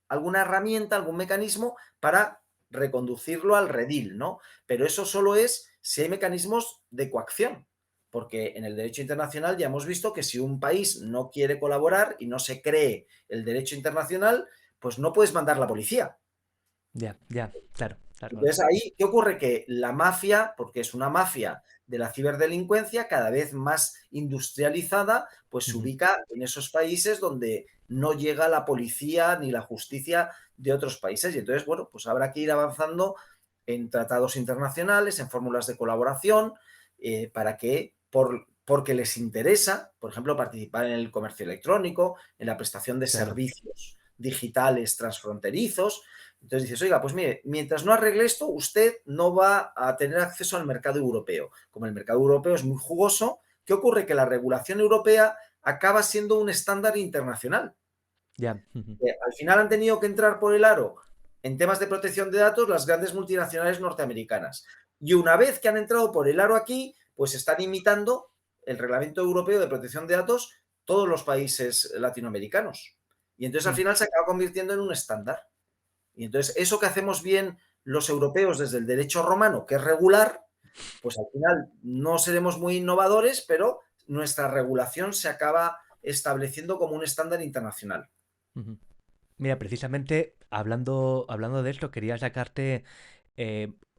alguna herramienta, algún mecanismo para reconducirlo al redil, ¿no? Pero eso solo es si hay mecanismos de coacción, porque en el derecho internacional ya hemos visto que si un país no quiere colaborar y no se cree el derecho internacional, pues no puedes mandar la policía. Ya, ya, claro, claro, claro. Entonces ahí, ¿qué ocurre? Que la mafia, porque es una mafia de la ciberdelincuencia cada vez más industrializada, pues se Ujú, ubica en esos países donde no llega la policía ni la justicia de otros países. Y entonces, bueno, pues habrá que ir avanzando en tratados internacionales, en fórmulas de colaboración, para que, porque les interesa, por ejemplo, participar en el comercio electrónico, en la prestación de claro. servicios digitales transfronterizos. Entonces dices, oiga, pues mire, mientras no arregle esto, usted no va a tener acceso al mercado europeo. Como el mercado europeo es muy jugoso, ¿qué ocurre? Que la regulación europea acaba siendo un estándar internacional. Ya. Ujú, Al final han tenido que entrar por el aro en temas de protección de datos las grandes multinacionales norteamericanas. Y una vez que han entrado por el aro aquí, pues están imitando el reglamento europeo de protección de datos todos los países latinoamericanos. Y entonces al mm, final se acaba convirtiendo en un estándar. Y entonces eso que hacemos bien los europeos desde el derecho romano, que es regular, pues al final no seremos muy innovadores, pero nuestra regulación se acaba estableciendo como un estándar internacional. ujú. Mira, precisamente hablando de esto, quería sacarte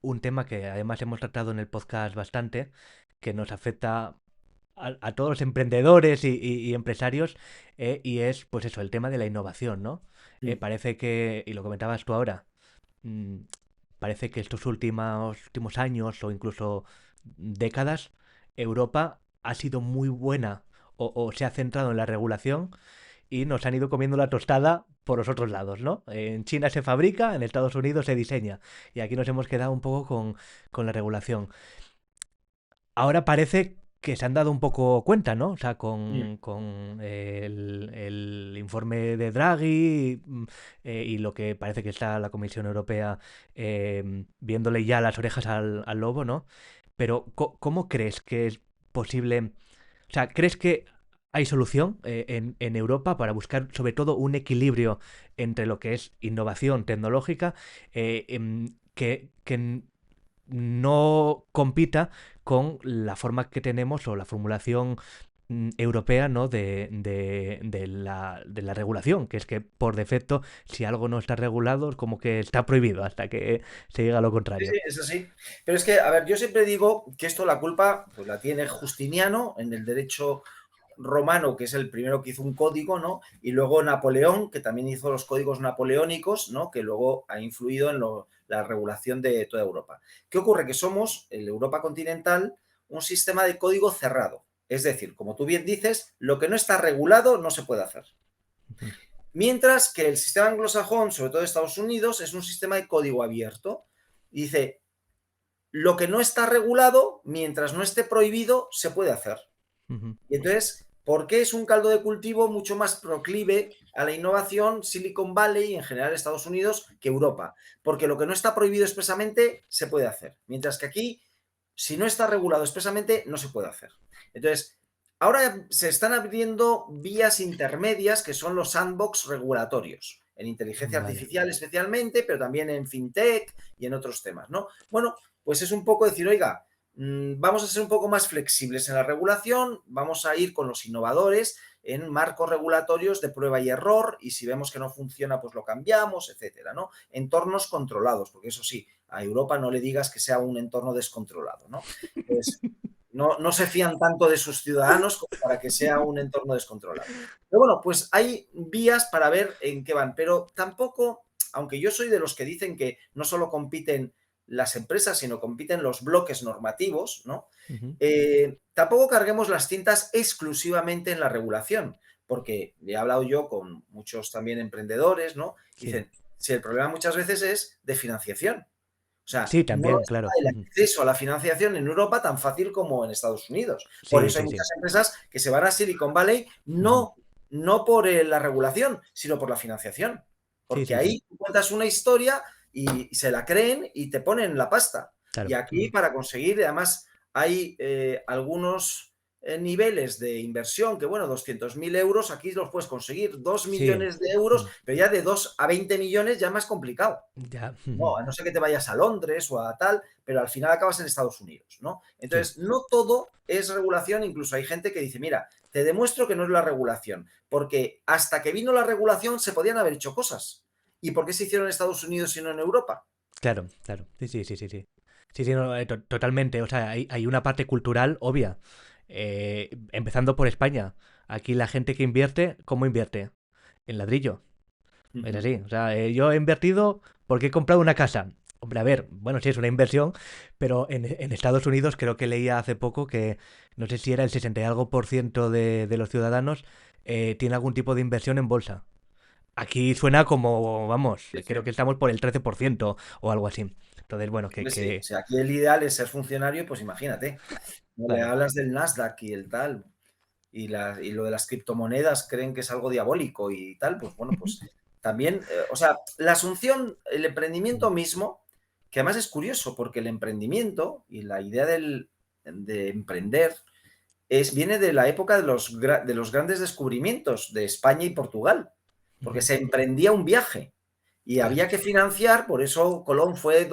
un tema que además hemos tratado en el podcast bastante, que nos afecta a todos los emprendedores y empresarios, y es, pues eso, el tema de la innovación, ¿no? Mm. Parece que, y lo comentabas tú ahora, mm, parece que estos últimos años o incluso décadas, Europa ha sido muy buena o se ha centrado en la regulación y nos han ido comiendo la tostada por los otros lados, ¿no? En China se fabrica, en Estados Unidos se diseña y aquí nos hemos quedado un poco con la regulación. Ahora parece que se han dado un poco cuenta, ¿no? O sea, Mm. con el informe de Draghi y lo que parece que está la Comisión Europea viéndole ya las orejas al lobo, ¿no? Pero ¿cómo crees que es posible? O sea, ¿crees que hay solución en Europa para buscar sobre todo un equilibrio entre lo que es innovación tecnológica que no compita con la forma que tenemos o la formulación europea, ¿no? De la regulación, que es que por defecto, si algo no está regulado, es como que está prohibido hasta que se diga lo Sí, contrario. sí, es así. Pero es que, a ver, yo siempre digo que esto la culpa pues la tiene Justiniano en el derecho romano, que es el primero que hizo un código, ¿no? Y luego Napoleón, que también hizo los códigos napoleónicos, ¿no? Que luego ha influido en la regulación de toda Europa. ¿Qué ocurre? Que somos, en Europa continental, un sistema de código cerrado. Es decir, como tú bien dices, lo que no está regulado no se puede hacer. Mientras que el sistema anglosajón, sobre todo de Estados Unidos, es un sistema de código abierto. Y dice, lo que no está regulado, mientras no esté prohibido, se puede hacer. Y entonces, ¿por qué es un caldo de cultivo mucho más proclive a la innovación Silicon Valley y en general Estados Unidos que Europa? Porque lo que no está prohibido expresamente se puede hacer. Mientras que aquí, si no está regulado expresamente, no se puede hacer. Entonces, ahora se están abriendo vías intermedias que son los sandbox regulatorios, en inteligencia Vale. artificial especialmente, pero también en fintech y en otros temas, ¿no? Bueno, pues es un poco decir, oiga, vamos a ser un poco más flexibles en la regulación, vamos a ir con los innovadores en marcos regulatorios de prueba y error y si vemos que no funciona, pues lo cambiamos, etcétera, ¿no? Entornos controlados, porque eso sí, a Europa no le digas que sea un entorno descontrolado, ¿no? Pues no se fían tanto de sus ciudadanos como para que sea un entorno descontrolado. Pero bueno, pues hay vías para ver en qué van, pero tampoco, aunque yo soy de los que dicen que no solo compiten las empresas, sino compiten los bloques normativos, ¿no? Ujú. Tampoco carguemos las tintas exclusivamente en la regulación, porque he hablado yo con muchos también emprendedores, ¿no? Y Sí. dicen, si el problema muchas veces es de financiación. O sea, Sí, no también, está claro. el acceso a la financiación en Europa tan fácil como en Estados Unidos. Por Sí, eso hay sí, sí. muchas empresas que se van a Silicon Valley no por la regulación, sino por la financiación. Sí, Porque sí, sí. ahí tú cuentas una historia y se la creen y te ponen la pasta. Y Claro. aquí para conseguir, además, hay algunos niveles de inversión que, bueno, 200.000 euros, aquí los puedes conseguir, 2 Sí. millones de euros, pero ya de 2 a 20 millones ya es más complicado. Ya. No, a no ser que te vayas a Londres o a tal, pero al final acabas en Estados Unidos, ¿no? Sí. Entonces, no todo es regulación, incluso hay gente que dice, mira, te demuestro que no es la regulación, porque hasta que vino la regulación se podían haber hecho cosas. ¿Y por qué se hicieron en Estados Unidos y no en Europa? Claro, claro. Sí, sí, sí, sí, sí. Sí, sí, no, totalmente. O sea, hay una parte cultural obvia. Empezando por España. Aquí la gente que invierte, ¿cómo invierte? En ladrillo. Es Ujú. así. O sea, yo he invertido porque he comprado una casa. Hombre, a ver, bueno, sí es una inversión, pero en Estados Unidos creo que leía hace poco que no sé si era el 60 y algo por ciento de los ciudadanos tiene algún tipo de inversión en bolsa. Aquí suena como, vamos, Sí, sí. creo que estamos por el 13% o algo así. Entonces, bueno, Hombre, sí. O sea, aquí el ideal es ser funcionario, pues imagínate. No le claro. hablas del Nasdaq y el tal, y lo de las criptomonedas creen que es algo diabólico y tal, pues bueno, pues también, o sea, la asunción, el emprendimiento mismo, que además es curioso porque el emprendimiento y la idea de emprender viene de la época de los grandes descubrimientos de España y Portugal, porque Ujú. se emprendía un viaje y Claro. había que financiar, por eso Colón fue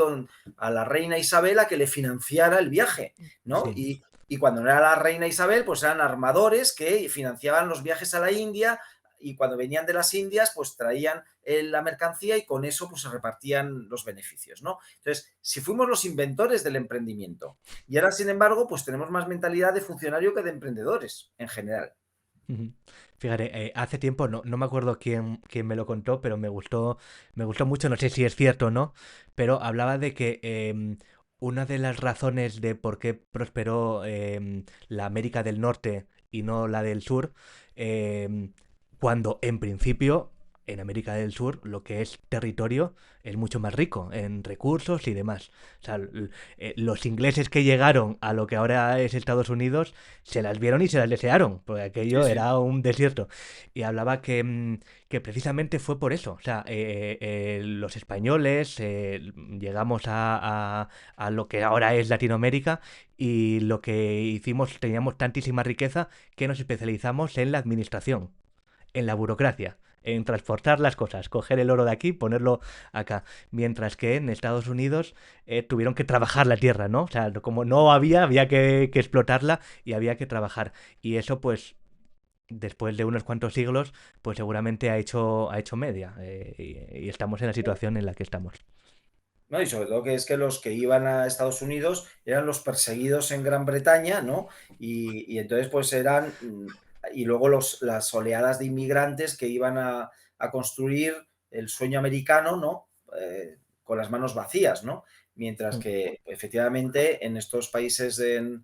a la reina Isabel a que le financiara el viaje, ¿no? Sí. Y cuando no era la reina Isabel, pues eran armadores que financiaban los viajes a la India y cuando venían de las Indias, pues traían la mercancía y con eso pues se repartían los beneficios, ¿no? Entonces, si fuimos los inventores del emprendimiento y ahora, sin embargo, pues tenemos más mentalidad de funcionario que de emprendedores en general. Ujú. Fíjate, hace tiempo, no me acuerdo quién me lo contó, pero me gustó mucho, no sé si es cierto o no, pero hablaba de que una de las razones de por qué prosperó la América del Norte y no la del sur, eh, cuando en principio en América del Sur lo que es territorio es mucho más rico en recursos y demás. O sea, los ingleses que llegaron a lo que ahora es Estados Unidos se las vieron y se las desearon, porque Sí, aquello sí. era un desierto. Y hablaba que precisamente fue por eso. O sea, los españoles llegamos a lo que ahora es Latinoamérica y lo que hicimos, teníamos tantísima riqueza que nos especializamos en la administración, en la burocracia, en transportar las cosas, coger el oro de aquí, ponerlo acá. Mientras que en Estados Unidos tuvieron que trabajar la tierra, ¿no? O sea, como no había, había que explotarla y había que trabajar. Y eso, pues, después de unos cuantos siglos, pues seguramente ha hecho media. Y estamos en la situación en la que estamos. ¿No? Y sobre todo que es que los que iban a Estados Unidos eran los perseguidos en Gran Bretaña, ¿no? Y entonces pues eran, y luego las oleadas de inmigrantes que iban a construir el sueño americano, ¿no? Con las manos vacías, ¿no? Mientras Mm, que efectivamente en estos países de,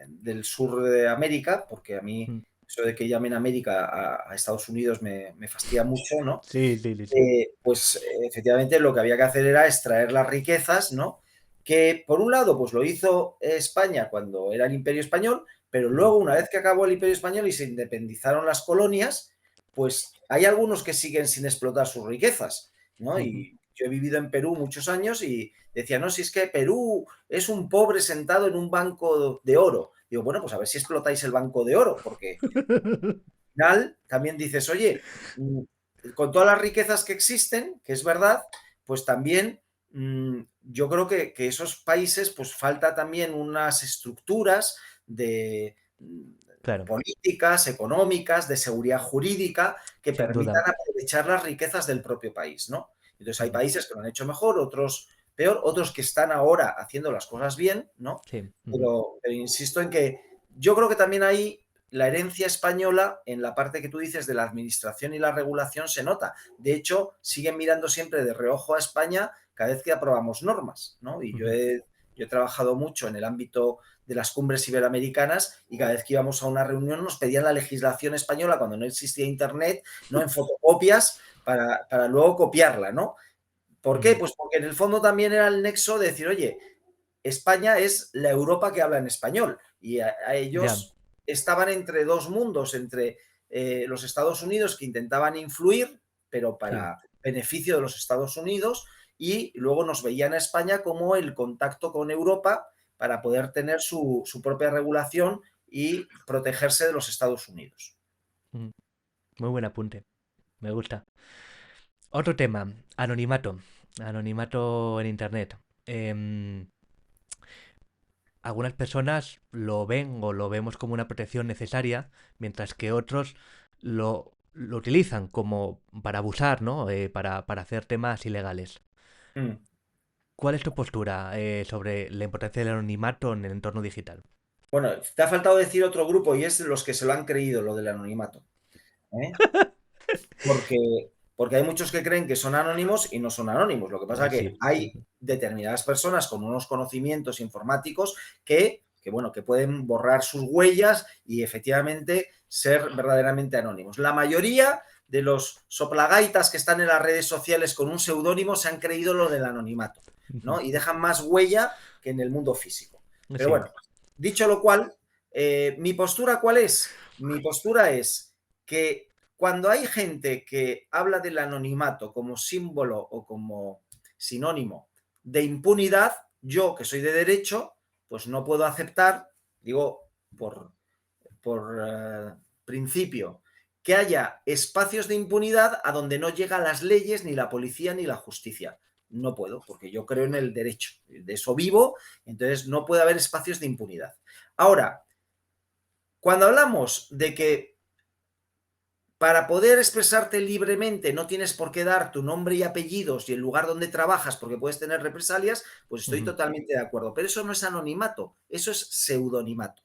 del sur de América, porque a mí mm. eso de que llamen América a Estados Unidos me fastidia mucho, ¿no? Sí, sí, sí, sí. Pues efectivamente lo que había que hacer era extraer las riquezas, ¿no? Que por un lado, pues lo hizo España cuando era el Imperio Español, pero Ujú, luego, una vez que acabó el Imperio Español y se independizaron las colonias, pues hay algunos que siguen sin explotar sus riquezas, ¿no? ujú. Y yo he vivido en Perú muchos años y decía, no, si es que Perú es un pobre sentado en un banco de oro. Digo, bueno, pues a ver si explotáis el banco de oro, porque final también dices, oye, con todas las riquezas que existen, que es verdad, pues también yo creo que esos países, pues falta también unas estructuras de Claro, políticas, económicas, de seguridad jurídica, que sin duda. permitan aprovechar las riquezas del propio país, ¿no? Entonces hay Ujú. países que lo han hecho mejor, otros peor, otros que están ahora haciendo las cosas bien, ¿no? Sí. Ujú, Pero insisto en que yo creo que también hay la herencia española en la parte que tú dices de la administración y la regulación se nota. De hecho, siguen mirando siempre de reojo a España cada vez que aprobamos normas, ¿no? Y ujú. yo he trabajado mucho en el ámbito de las cumbres iberoamericanas y cada vez que íbamos a una reunión nos pedían la legislación española cuando no existía internet, ¿no? En fotocopias para luego copiarla, ¿no? ¿Por qué? Ujú. Pues porque en el fondo también era el nexo de decir, oye, España es la Europa que habla en español y a Ya. ellos estaban entre dos mundos, entre los Estados Unidos que intentaban influir, pero Sí. para beneficio de los Estados Unidos, y luego nos veían a España como el contacto con Europa para poder tener su propia regulación y protegerse de los Estados Unidos. Ujú. Muy buen apunte. Me gusta. Otro tema, anonimato. Anonimato en Internet. Em, Algunas personas lo ven o lo vemos como una protección necesaria, mientras que otros lo utilizan como para abusar, ¿no? Para hacer temas ilegales. Mm. ¿Cuál es tu postura sobre la importancia del anonimato en el entorno digital? Bueno, te ha faltado decir otro grupo y es los que se lo han creído, lo del anonimato. ¿Eh? Porque, porque hay muchos que creen que son anónimos y no son anónimos. Lo que pasa es que Sí. hay determinadas personas con unos conocimientos informáticos bueno, que pueden borrar sus huellas y efectivamente ser verdaderamente anónimos. La mayoría de los soplagaitas que están en las redes sociales con un seudónimo se han creído lo del anonimato, ¿no? Y dejan más huella que en el mundo físico. Pero Sí. bueno, dicho lo cual, ¿mi postura cuál es? Mi postura es que cuando hay gente que habla del anonimato como símbolo o como sinónimo de impunidad, yo que soy de derecho, pues no puedo aceptar, digo, por principio, que haya espacios de impunidad a donde no llegan las leyes, ni la policía, ni la justicia. No puedo, porque yo creo en el derecho. De eso vivo, entonces no puede haber espacios de impunidad. Ahora, cuando hablamos de que para poder expresarte libremente no tienes por qué dar tu nombre y apellidos y el lugar donde trabajas porque puedes tener represalias, pues estoy Ujú. totalmente de acuerdo. Pero eso no es anonimato, eso es pseudonimato.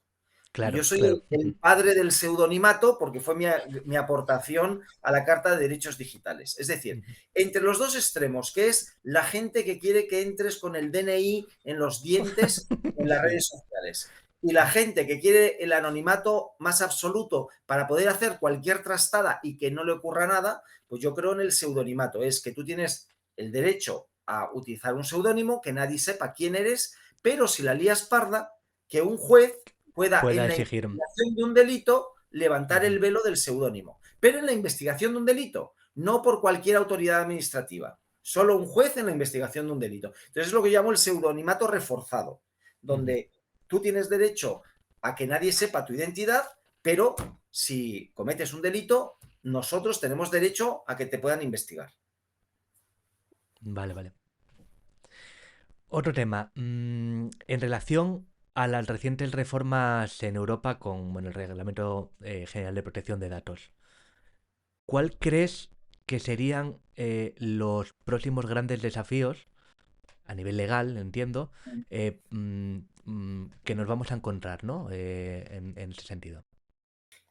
Y yo Claro, soy claro. el Ujú. padre del pseudonimato porque fue mi aportación a la Carta de Derechos Digitales. Es decir, Ujú. entre los dos extremos, que es la gente que quiere que entres con el DNI en los dientes en las Sí. redes sociales, Y la gente que quiere el anonimato más absoluto para poder hacer cualquier trastada y que no le ocurra nada, pues yo creo en el pseudonimato. Es que tú tienes el derecho a utilizar un seudónimo, que nadie sepa quién eres, pero si la lías parda, que un juez pueda Pueda en la exigir. investigación de un delito levantar Ujú. el velo del seudónimo. Pero en la investigación de un delito, no por cualquier autoridad administrativa. Solo un juez en la investigación de un delito. Entonces es lo que llamo el pseudonimato reforzado, Ujú. donde tú tienes derecho a que nadie sepa tu identidad, pero si cometes un delito, nosotros tenemos derecho a que te puedan investigar. Vale, vale. Otro tema. En relación a las recientes reformas en Europa con bueno, el Reglamento General de Protección de Datos, ¿cuál crees que serían los próximos grandes desafíos a nivel legal, entiendo, que nos vamos a encontrar, ¿no? En ese sentido.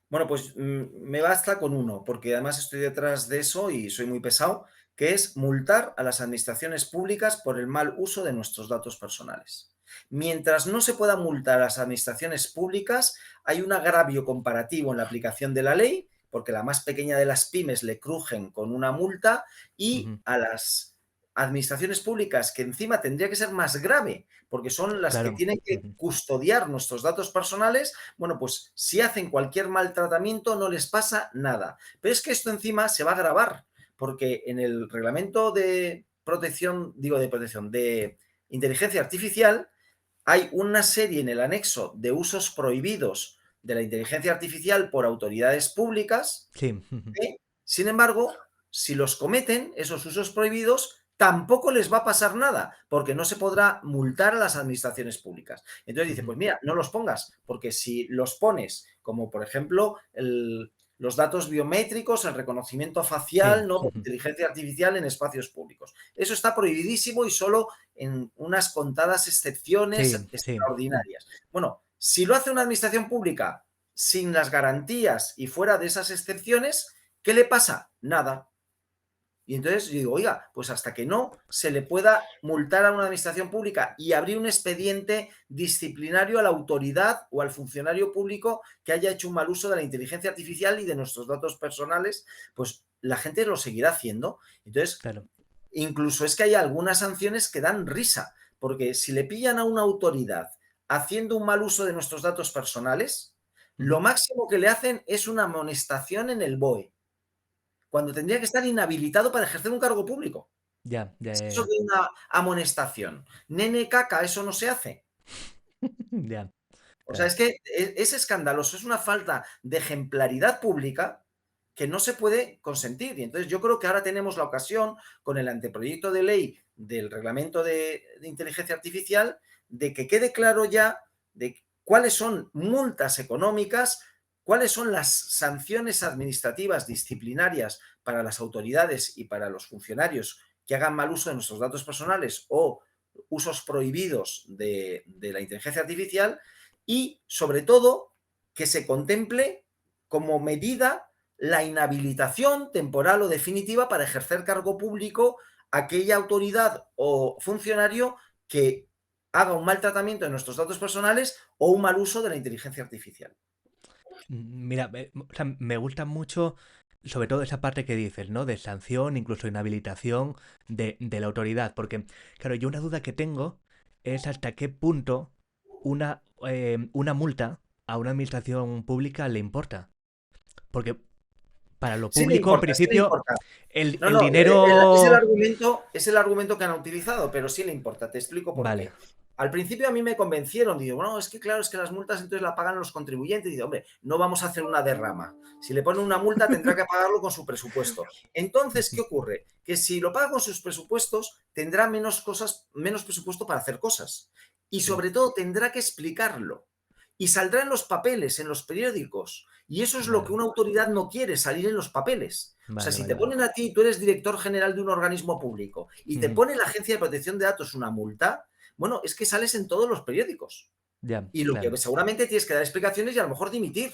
Bueno, pues me basta con uno, porque además estoy detrás de eso y soy muy pesado, que es multar a las administraciones públicas por el mal uso de nuestros datos personales. Mientras no se pueda multar a las administraciones públicas, hay un agravio comparativo en la aplicación de la ley, porque la más pequeña de las pymes le crujen con una multa y Ujú. a las administraciones públicas, que encima tendría que ser más grave, porque son las que Claro. tienen que Ujú. custodiar nuestros datos personales, bueno, pues si hacen cualquier maltratamiento no les pasa nada. Pero es que esto encima se va a agravar, porque en el reglamento de protección, digo de protección, de inteligencia artificial, hay una serie en el anexo de usos prohibidos de la inteligencia artificial por autoridades públicas Sí. Ujú. que, sin embargo, si los cometen, esos usos prohibidos, tampoco les va a pasar nada, porque no se podrá multar a las administraciones públicas. Entonces dice, Ujú. pues mira, no los pongas, porque si los pones, como por ejemplo los datos biométricos, el reconocimiento Sí. facial, ¿no? Por Ujú. inteligencia artificial en espacios públicos. Eso está prohibidísimo y solo en unas contadas excepciones Sí, sí. Mm. extraordinarias. Bueno, si lo hace una administración pública sin las garantías y fuera de esas excepciones, ¿qué le pasa? Nada. Y entonces yo digo, oiga, pues hasta que no se le pueda multar a una administración pública y abrir un expediente disciplinario a la autoridad o al funcionario público que haya hecho un mal uso de la inteligencia artificial y de nuestros datos personales, pues la gente lo seguirá haciendo. Entonces, Claro. incluso es que hay algunas sanciones que dan risa, porque si le pillan a una autoridad haciendo un mal uso de nuestros datos personales, lo Ujú. máximo que le hacen es una amonestación en el BOE, cuando tendría que estar inhabilitado para ejercer un cargo público. Ya, ¿Qué ya, es ya, eso ya. de una amonestación? Nene caca, eso no se hace. Ya, O sea, claro. es que es escandaloso, es una falta de ejemplaridad pública que no se puede consentir. Y entonces yo creo que ahora tenemos la ocasión, con el anteproyecto de ley del reglamento de inteligencia artificial, de que quede claro ya de cuáles son multas económicas, cuáles son las sanciones administrativas disciplinarias para las autoridades y para los funcionarios que hagan mal uso de nuestros datos personales o usos prohibidos de la inteligencia artificial y, sobre todo, que se contemple como medida la inhabilitación temporal o definitiva para ejercer cargo público aquella autoridad o funcionario que haga un mal tratamiento de nuestros datos personales o un mal uso de la inteligencia artificial. Mira, o sea, me gusta mucho, sobre todo esa parte que dices, ¿no? De sanción, incluso inhabilitación de la autoridad. Porque, claro, yo una duda que tengo es hasta qué punto una multa a una administración pública le importa. Porque para lo Sí le público, en importa, sí le principio, importa. el, No, el no, dinero... es el argumento que han utilizado, pero sí le importa. Te explico por Vale. qué. Al principio a mí me convencieron, digo, bueno, es que claro, es que las multas entonces la pagan los contribuyentes. Y digo, hombre, no vamos a hacer una derrama. Si le ponen una multa tendrá que pagarlo con su presupuesto. Entonces, ¿qué ocurre? Que si lo paga con sus presupuestos, tendrá menos cosas, menos presupuesto para hacer cosas. Y Sí, sobre todo tendrá que explicarlo. Y saldrá en los papeles, en los periódicos. Y eso es lo que vale, una autoridad no quiere, salir en los papeles. O sea, vale, si vale, te vale. ponen a ti, tú eres director general de un organismo público y te pone la Agencia de Protección de Datos una multa, bueno, es que sales en todos los periódicos. Ya, Y lo que claro. seguramente tienes que dar explicaciones y a lo mejor dimitir.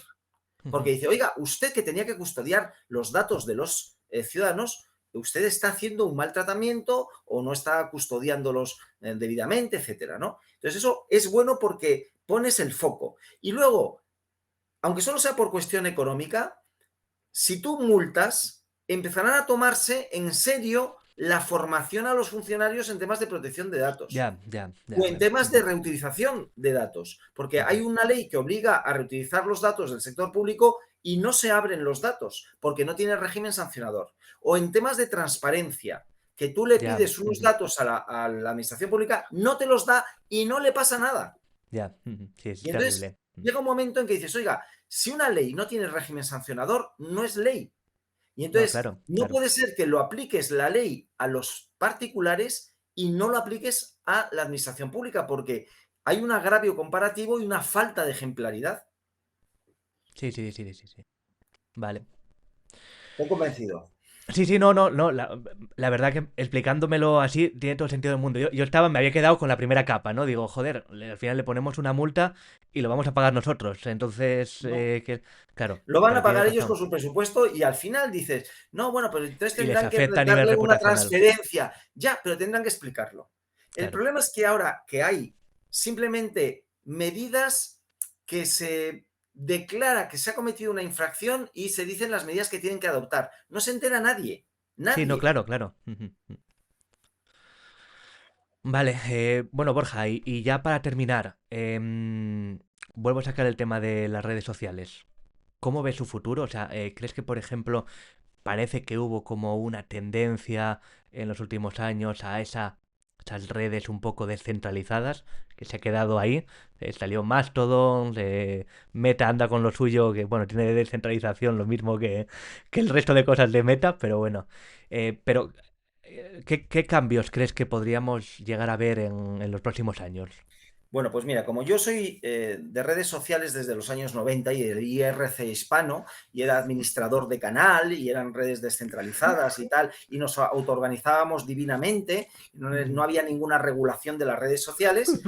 Porque dice, oiga, usted que tenía que custodiar los datos de los ciudadanos, usted está haciendo un mal tratamiento o no está custodiándolos debidamente, etcétera, ¿no? Entonces eso es bueno porque pones el foco. Y luego, aunque solo sea por cuestión económica, si tú multas, empezarán a tomarse en serio la formación a los funcionarios en temas de protección de datos Ya, ya, ya, o en claro. temas de reutilización de datos, porque hay una ley que obliga a reutilizar los datos del sector público y no se abren los datos porque no tiene régimen sancionador. O en temas de transparencia, que tú le Ya, pides unos datos a la administración pública, no te los da y no le pasa nada. ya, sí, es Y entonces terrible. llega un momento en que dices, oiga, si una ley no tiene régimen sancionador, no es ley. Y No, entonces claro, no claro. puede ser que lo apliques la ley a los particulares y no lo apliques a la administración pública, porque hay un agravio comparativo y una falta de ejemplaridad. Sí, sí, sí, sí, sí, sí. Vale. Estoy convencido. Sí, sí, no, no, no. La verdad que explicándomelo así tiene todo el sentido del mundo. Yo me había quedado con la primera capa, ¿no? Digo, joder, al final le ponemos una multa y lo vamos a pagar nosotros. Entonces, No. claro, Lo van pero a tienes pagar ellos razón. con su presupuesto y al final dices, no, bueno, pero entonces Y les tendrán que afecta a nivel darle una reputacional. transferencia. Ya, pero tendrán que explicarlo. El Claro. problema es que ahora que hay simplemente medidas que se declara que se ha cometido una infracción y se dicen las medidas que tienen que adoptar. No se entera nadie. Sí, no, Nadie. claro, claro. Vale, bueno, Borja, y ya para terminar, vuelvo a sacar el tema de las redes sociales. ¿Cómo ves su futuro? O sea, ¿crees que, por ejemplo, parece que hubo como una tendencia en los últimos años a esas redes un poco descentralizadas, que se ha quedado ahí? Salió Mastodon, Meta anda con lo suyo, que bueno, tiene descentralización lo mismo que el resto de cosas de Meta, pero bueno. Pero, ¿qué cambios crees que podríamos llegar a ver en los próximos años? Bueno, pues mira, como yo soy de redes sociales desde los años 90 y el IRC hispano, y era administrador de canal, y eran redes descentralizadas y tal, y nos autoorganizábamos divinamente, no había ninguna regulación de las redes sociales,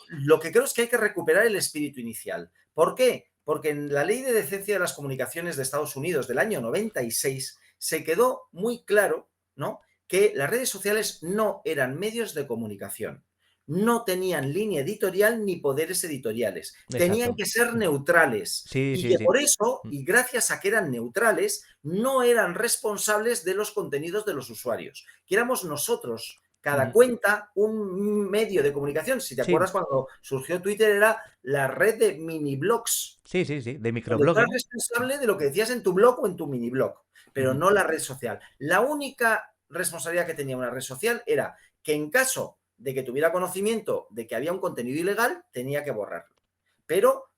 lo que creo es que hay que recuperar el espíritu inicial. ¿Por qué? Porque en la Ley de Decencia de las Comunicaciones de Estados Unidos del año 96 se quedó muy claro, ¿no?, que las redes sociales no eran medios de comunicación, no tenían línea editorial ni poderes editoriales, tenían Exacto. que ser neutrales Sí, y sí, que sí. por eso, y gracias a que eran neutrales, no eran responsables de los contenidos de los usuarios, que éramos nosotros, cada cuenta, un medio de comunicación. Si te Sí, acuerdas, cuando surgió Twitter era la red de mini blogs, sí, sí, sí, de donde tú eras microblogging. responsable de lo que decías en tu blog o en tu mini blog, pero Ujú. no la red social. La única responsabilidad que tenía una red social era que en caso de que tuviera conocimiento de que había un contenido ilegal, tenía que borrarlo. Pero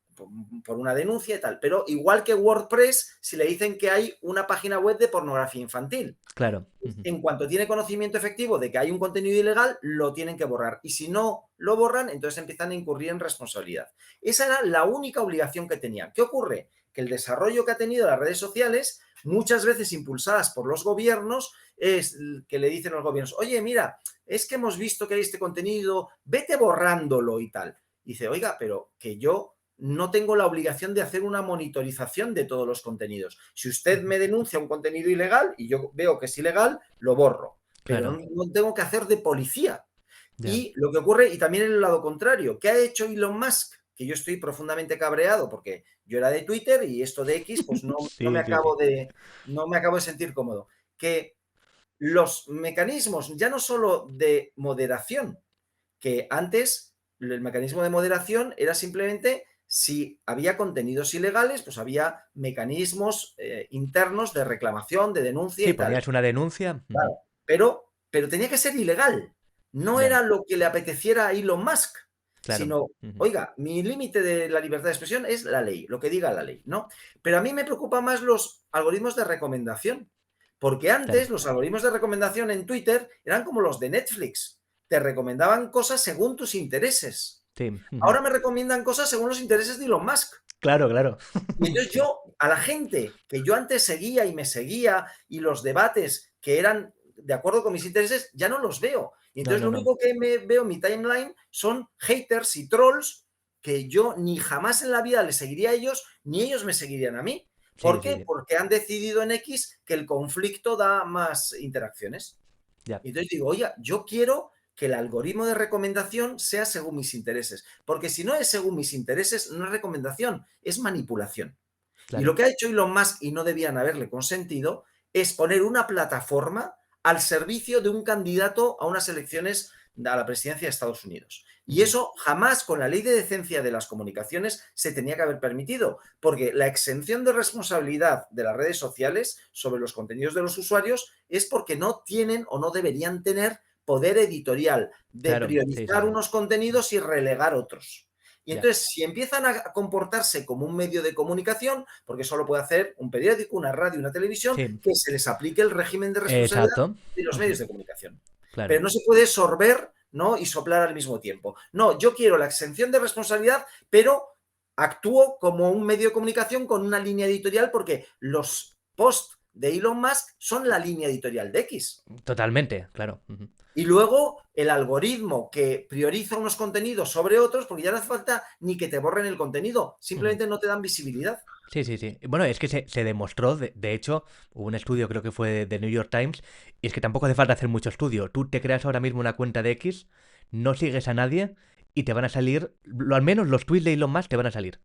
por una denuncia y tal. Pero igual que WordPress, si le dicen que hay una página web de pornografía infantil, Claro. Ujú. en cuanto tiene conocimiento efectivo de que hay un contenido ilegal, lo tienen que borrar. Y si no lo borran, entonces empiezan a incurrir en responsabilidad. Esa era la única obligación que tenían. ¿Qué ocurre? Que el desarrollo que ha tenido las redes sociales, muchas veces impulsadas por los gobiernos, es que le dicen a los gobiernos, oye, mira, es que hemos visto que hay este contenido, vete borrándolo y tal. Y dice, oiga, pero que yo no tengo la obligación de hacer una monitorización de todos los contenidos. Si usted me denuncia un contenido ilegal y yo veo que es ilegal, lo borro, pero Claro. no tengo que hacer de policía. Ya. Y lo que ocurre, y también en el lado contrario, ¿qué ha hecho Elon Musk? Que yo estoy profundamente cabreado porque yo era de Twitter y esto de X, pues Sí, sí, sí. no me acabo de sentir cómodo. Que los mecanismos, ya no solo de moderación, que antes el mecanismo de moderación era simplemente si había contenidos ilegales, pues había mecanismos internos de reclamación, de denuncia Sí, y tal. ponías una denuncia. Claro, pero tenía que ser ilegal. No Ya, era lo que le apeteciera a Elon Musk, claro. sino, oiga, mi límite de la libertad de expresión es la ley, lo que diga la ley, ¿no? Pero a mí me preocupan más los algoritmos de recomendación, porque Claro. antes los algoritmos de recomendación en Twitter eran como los de Netflix, te recomendaban cosas según tus intereses. Sí. Ahora me recomiendan cosas según los intereses de Elon Musk. Claro, claro. Y entonces Sí. yo, a la gente que yo antes seguía y me seguía, y los debates que eran de acuerdo con mis intereses, ya no los veo. Y No, entonces no, lo no. único que me veo en mi timeline son haters y trolls que yo ni jamás en la vida les seguiría a ellos, ni ellos me seguirían a mí. Sí, ¿Por sí, qué? sí. Porque han decidido en X que el conflicto da más interacciones. Ya. Y entonces digo, oye, yo quiero que el algoritmo de recomendación sea según mis intereses. Porque si no es según mis intereses, no es recomendación, es manipulación. Y lo Claro. que ha hecho Elon Musk, y no debían haberle consentido, es poner una plataforma al servicio de un candidato a unas elecciones a la presidencia de Estados Unidos. Y Ujú. eso jamás con la ley de decencia de las comunicaciones se tenía que haber permitido, porque la exención de responsabilidad de las redes sociales sobre los contenidos de los usuarios es porque no tienen o no deberían tener poder editorial de Claro, sí, sí, priorizar sí. unos contenidos y relegar otros. Y Ya. entonces, si empiezan a comportarse como un medio de comunicación, porque eso lo puede hacer un periódico, una radio, una televisión, Sí, que se les aplique el régimen de responsabilidad exacto. de los Ujú. medios de comunicación. Claro. Pero no se puede sorber, ¿no?, y soplar al mismo tiempo. No, yo quiero la exención de responsabilidad, pero actúo como un medio de comunicación con una línea editorial porque los posts de Elon Musk son la línea editorial de X. Totalmente, claro. Ujú. Y luego el algoritmo que prioriza unos contenidos sobre otros, porque ya no hace falta ni que te borren el contenido, Ujú. simplemente no te dan visibilidad. Sí, sí, sí. Bueno, es que se demostró, de hecho, hubo un estudio, creo que fue de New York Times, y es que tampoco hace falta hacer mucho estudio. Tú te creas ahora mismo una cuenta de X, no sigues a nadie y te van a salir, al menos los tweets de Elon Musk te van a salir.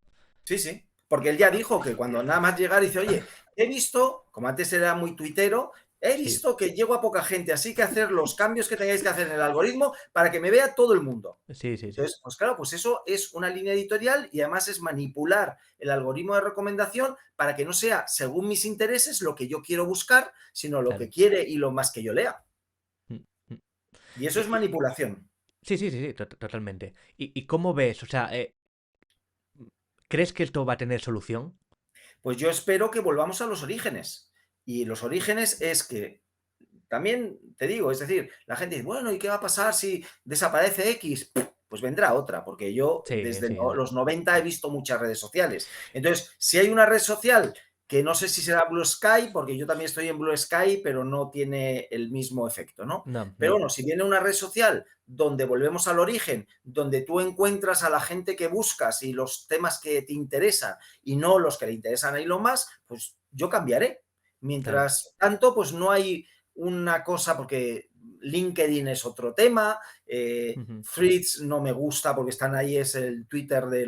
Sí, sí. Porque él ya dijo que cuando nada más llegar dice, oye, he visto, como antes era muy tuitero, he Sí, visto que llego a poca gente, así que hacer los cambios que tengáis que hacer en el algoritmo para que me vea todo el mundo. sí, sí, sí. Entonces, pues claro, pues eso es una línea editorial y además es manipular el algoritmo de recomendación para que no sea según mis intereses lo que yo quiero buscar, sino lo que Claro. quiere y lo más que yo lea. Mm, mm. Y eso es Y- manipulación. sí, sí, sí, sí, totalmente. ¿Y cómo ves? O sea, ¿crees que esto va a tener solución? Pues yo espero que volvamos a los orígenes. Y los orígenes es que, también te digo, es decir, la gente dice, bueno, ¿y qué va a pasar si desaparece X? Pues vendrá otra, porque yo Sí, desde sí. los 90 he visto muchas redes sociales. Entonces, si hay una red social que no sé si será Blue Sky, porque yo también estoy en Blue Sky, pero no tiene el mismo efecto, ¿no? No, Pero no. bueno, si viene una red social donde volvemos al origen, donde tú encuentras a la gente que buscas y los temas que te interesan y no los que le interesan a Elon Musk, pues yo cambiaré. Claro. Mientras tanto, pues no hay una cosa, porque LinkedIn es otro tema, Ujú. Threads no me gusta porque están ahí, es el Twitter de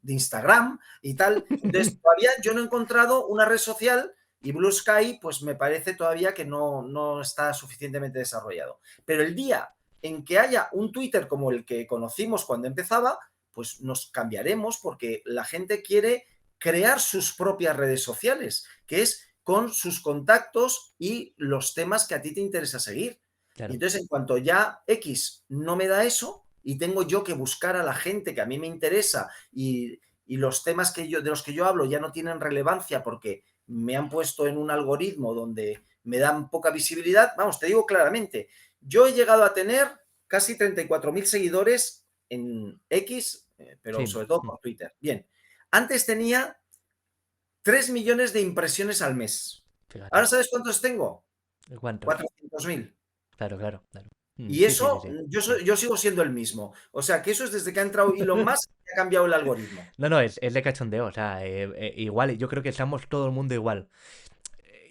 Instagram y tal. Entonces, todavía yo no he encontrado una red social y Blue Sky, pues me parece todavía que no está suficientemente desarrollado. Pero el día en que haya un Twitter como el que conocimos cuando empezaba, pues nos cambiaremos porque la gente quiere crear sus propias redes sociales, que es con sus contactos y los temas que a ti te interesa seguir. Y Claro. entonces, en cuanto ya X no me da eso y tengo yo que buscar a la gente que a mí me interesa y los temas de los que yo hablo ya no tienen relevancia porque me han puesto en un algoritmo donde me dan poca visibilidad, vamos, te digo claramente, yo he llegado a tener casi 34.000 seguidores en X, pero Sí. sobre todo por Twitter. Bien, antes tenía 3 millones de impresiones al mes. ¿Ahora Fíjate. sabes cuántos tengo? ¿Cuántos? 400.000. Claro, claro, claro. Y Sí, sí, sí, eso, sí. yo sigo siendo el mismo. O sea, que eso es desde que ha entrado Elon Musk que ha cambiado el algoritmo. No, no, es de cachondeo, o sea, igual, yo creo que estamos todo el mundo igual.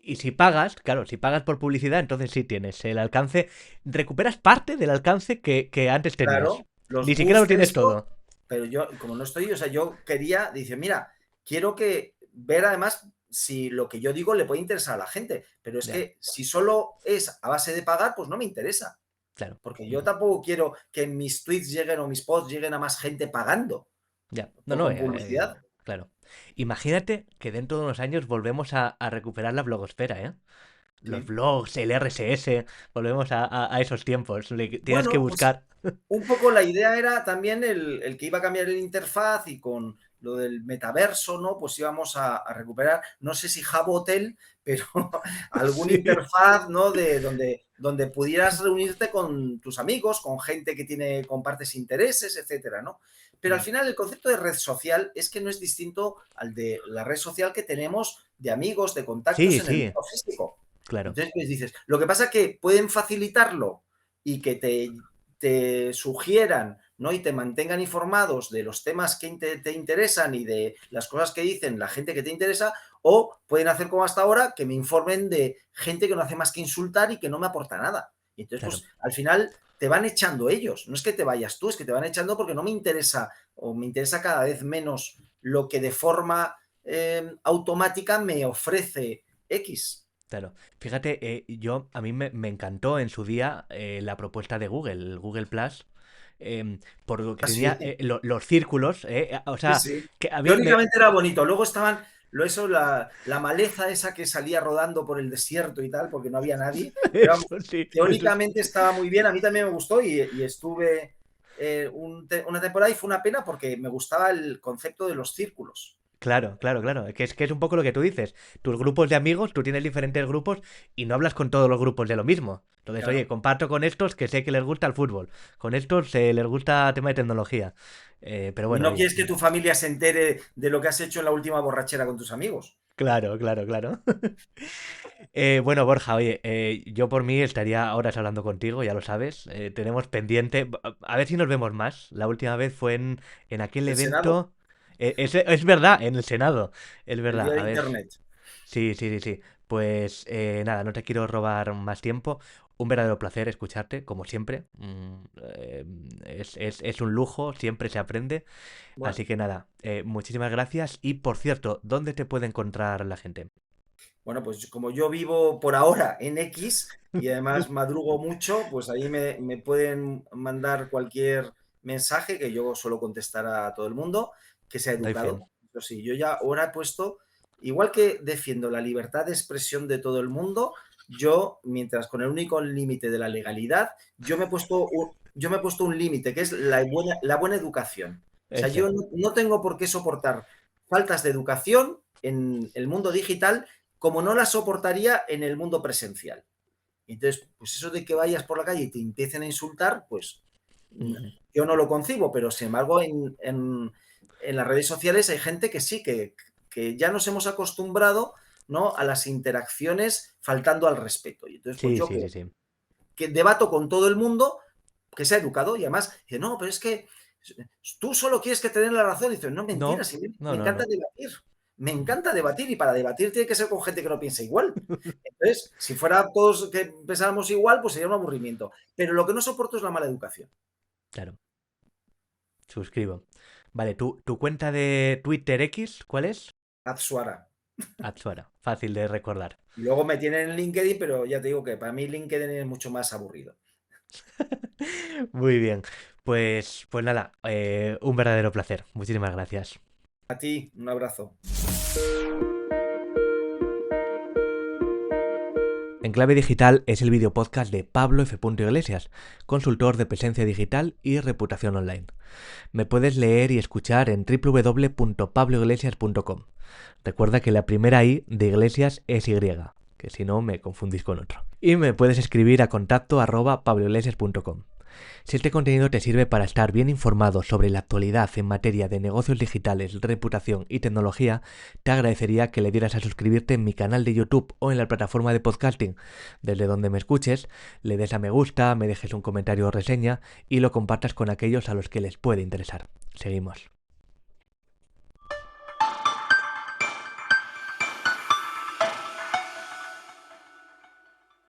Y si pagas, claro, si pagas por publicidad, entonces sí tienes el alcance, recuperas parte del alcance que antes tenías. Claro, los Ni siquiera lo boosts de tienes esto, todo. pero yo, como no estoy, o sea, yo quería, dice, mira, quiero que ver además si lo que yo digo le puede interesar a la gente, pero es Ya, que si solo es a base de pagar, pues no me interesa, claro. porque yo Ujú. tampoco quiero que mis tweets lleguen o mis posts lleguen a más gente pagando Ya, no, no, con publicidad. claro. Imagínate que dentro de unos años volvemos a recuperar la blogosfera, ¿eh? Los Sí. blogs, el RSS, volvemos a esos tiempos. Tienes que Bueno, pues buscar. un poco la idea era también el que iba a cambiar el interfaz y con lo del metaverso, ¿no? Pues íbamos a recuperar, no sé si Jabotel, pero algún Sí. interfaz, ¿no? De donde pudieras reunirte con tus amigos, con gente que compartes intereses, etcétera, ¿no? Pero al Mm. final el concepto de red social es que no es distinto al de la red social que tenemos de amigos, de contactos Sí, en el sí, mundo físico. claro, Entonces, pues dices, lo que pasa es que pueden facilitarlo y que te sugieran, ¿no? Y te mantengan informados de los temas que te interesan y de las cosas que dicen la gente que te interesa, o pueden hacer como hasta ahora, que me informen de gente que no hace más que insultar y que no me aporta nada. Y entonces, claro. pues al final te van echando ellos. No es que te vayas tú, es que te van echando porque no me interesa o me interesa cada vez menos lo que de forma automática me ofrece X. Claro. Fíjate, a mí me encantó en su día la propuesta de Google, el Google Plus, por lo que Así, tenía los círculos, o sí, sea, sí. que a mí me... Teóricamente era bonito. Luego estaban la maleza esa que salía rodando por el desierto y tal, porque no había nadie. Pero vamos, Eso sí, eso sí. teóricamente estaba muy bien. A mí también me gustó y estuve una temporada y fue una pena porque me gustaba el concepto de los círculos. Claro, claro, claro. Que es un poco lo que tú dices. Tus grupos de amigos, tú tienes diferentes grupos y no hablas con todos los grupos de lo mismo. Entonces, oye, Claro. comparto con estos que sé que les gusta el fútbol. Con estos les gusta tema de tecnología. Pero Y bueno, no oye, quieres que tu familia se entere de lo que has hecho en la última borrachera con tus amigos. claro, claro, claro. Bueno, Borja, oye, yo por mí estaría horas hablando contigo, ya lo sabes. Tenemos pendiente. A ver si nos vemos más. La última vez fue en aquel El Senado, evento. Es verdad, en el Senado. Es el verdad. día de A ver. Internet. Sí, sí, sí, sí. Pues nada, no te quiero robar más tiempo. Un verdadero placer escucharte, como siempre. Es un lujo, siempre se aprende. Bueno, Así que nada, muchísimas gracias. Y por cierto, ¿dónde te puede encontrar la gente? bueno, pues como yo vivo por ahora en X y además madrugo mucho, pues ahí me pueden mandar cualquier mensaje que yo suelo contestar a todo el mundo, que sea Doy fe. educado. Pero sí, yo ya ahora he puesto, igual que defiendo la libertad de expresión de todo el mundo, yo, mientras con el único límite de la legalidad, yo me he puesto un límite, que es la buena educación. O sea, Eso. yo no tengo por qué soportar faltas de educación en el mundo digital como no la soportaría en el mundo presencial. Entonces, pues eso de que vayas por la calle y te empiecen a insultar, pues Ujú. yo no lo concibo, pero sin embargo en las redes sociales hay gente que sí, que ya nos hemos acostumbrado, ¿no?, a las interacciones faltando al respeto. Y entonces, pues Sí, yo sí, sí, sí. que debato con todo el mundo, que sea educado y además, dice, no, pero es que tú solo quieres que te den la razón. Y dices, no, No, mentiras, no, me no, encanta no. debatir. Me encanta debatir y para debatir tiene que ser con gente que no piensa igual. Entonces, si fuera todos que pensáramos igual, pues sería un aburrimiento. Pero lo que no soporto es la mala educación. Claro, suscribo. Vale, ¿tu cuenta de Twitter X cuál es? Atsuara. Atsuara, fácil de recordar. Y luego me tienen en LinkedIn, pero ya te digo que para mí LinkedIn es mucho más aburrido. Muy bien. Pues nada, un verdadero placer. Muchísimas gracias. A ti, un abrazo. Enclave Digital es el video podcast de Pablo F. Iglesias, consultor de presencia digital y reputación online. Me puedes leer y escuchar en www.pabloiglesias.com. Recuerda que la primera I de Iglesias es Y, que si no me confundís con otro. Y me puedes escribir a contacto@pabloiglesias.com. Si este contenido te sirve para estar bien informado sobre la actualidad en materia de negocios digitales, reputación y tecnología, te agradecería que le dieras a suscribirte en mi canal de YouTube o en la plataforma de podcasting, desde donde me escuches, le des a me gusta, me dejes un comentario o reseña y lo compartas con aquellos a los que les puede interesar. Seguimos.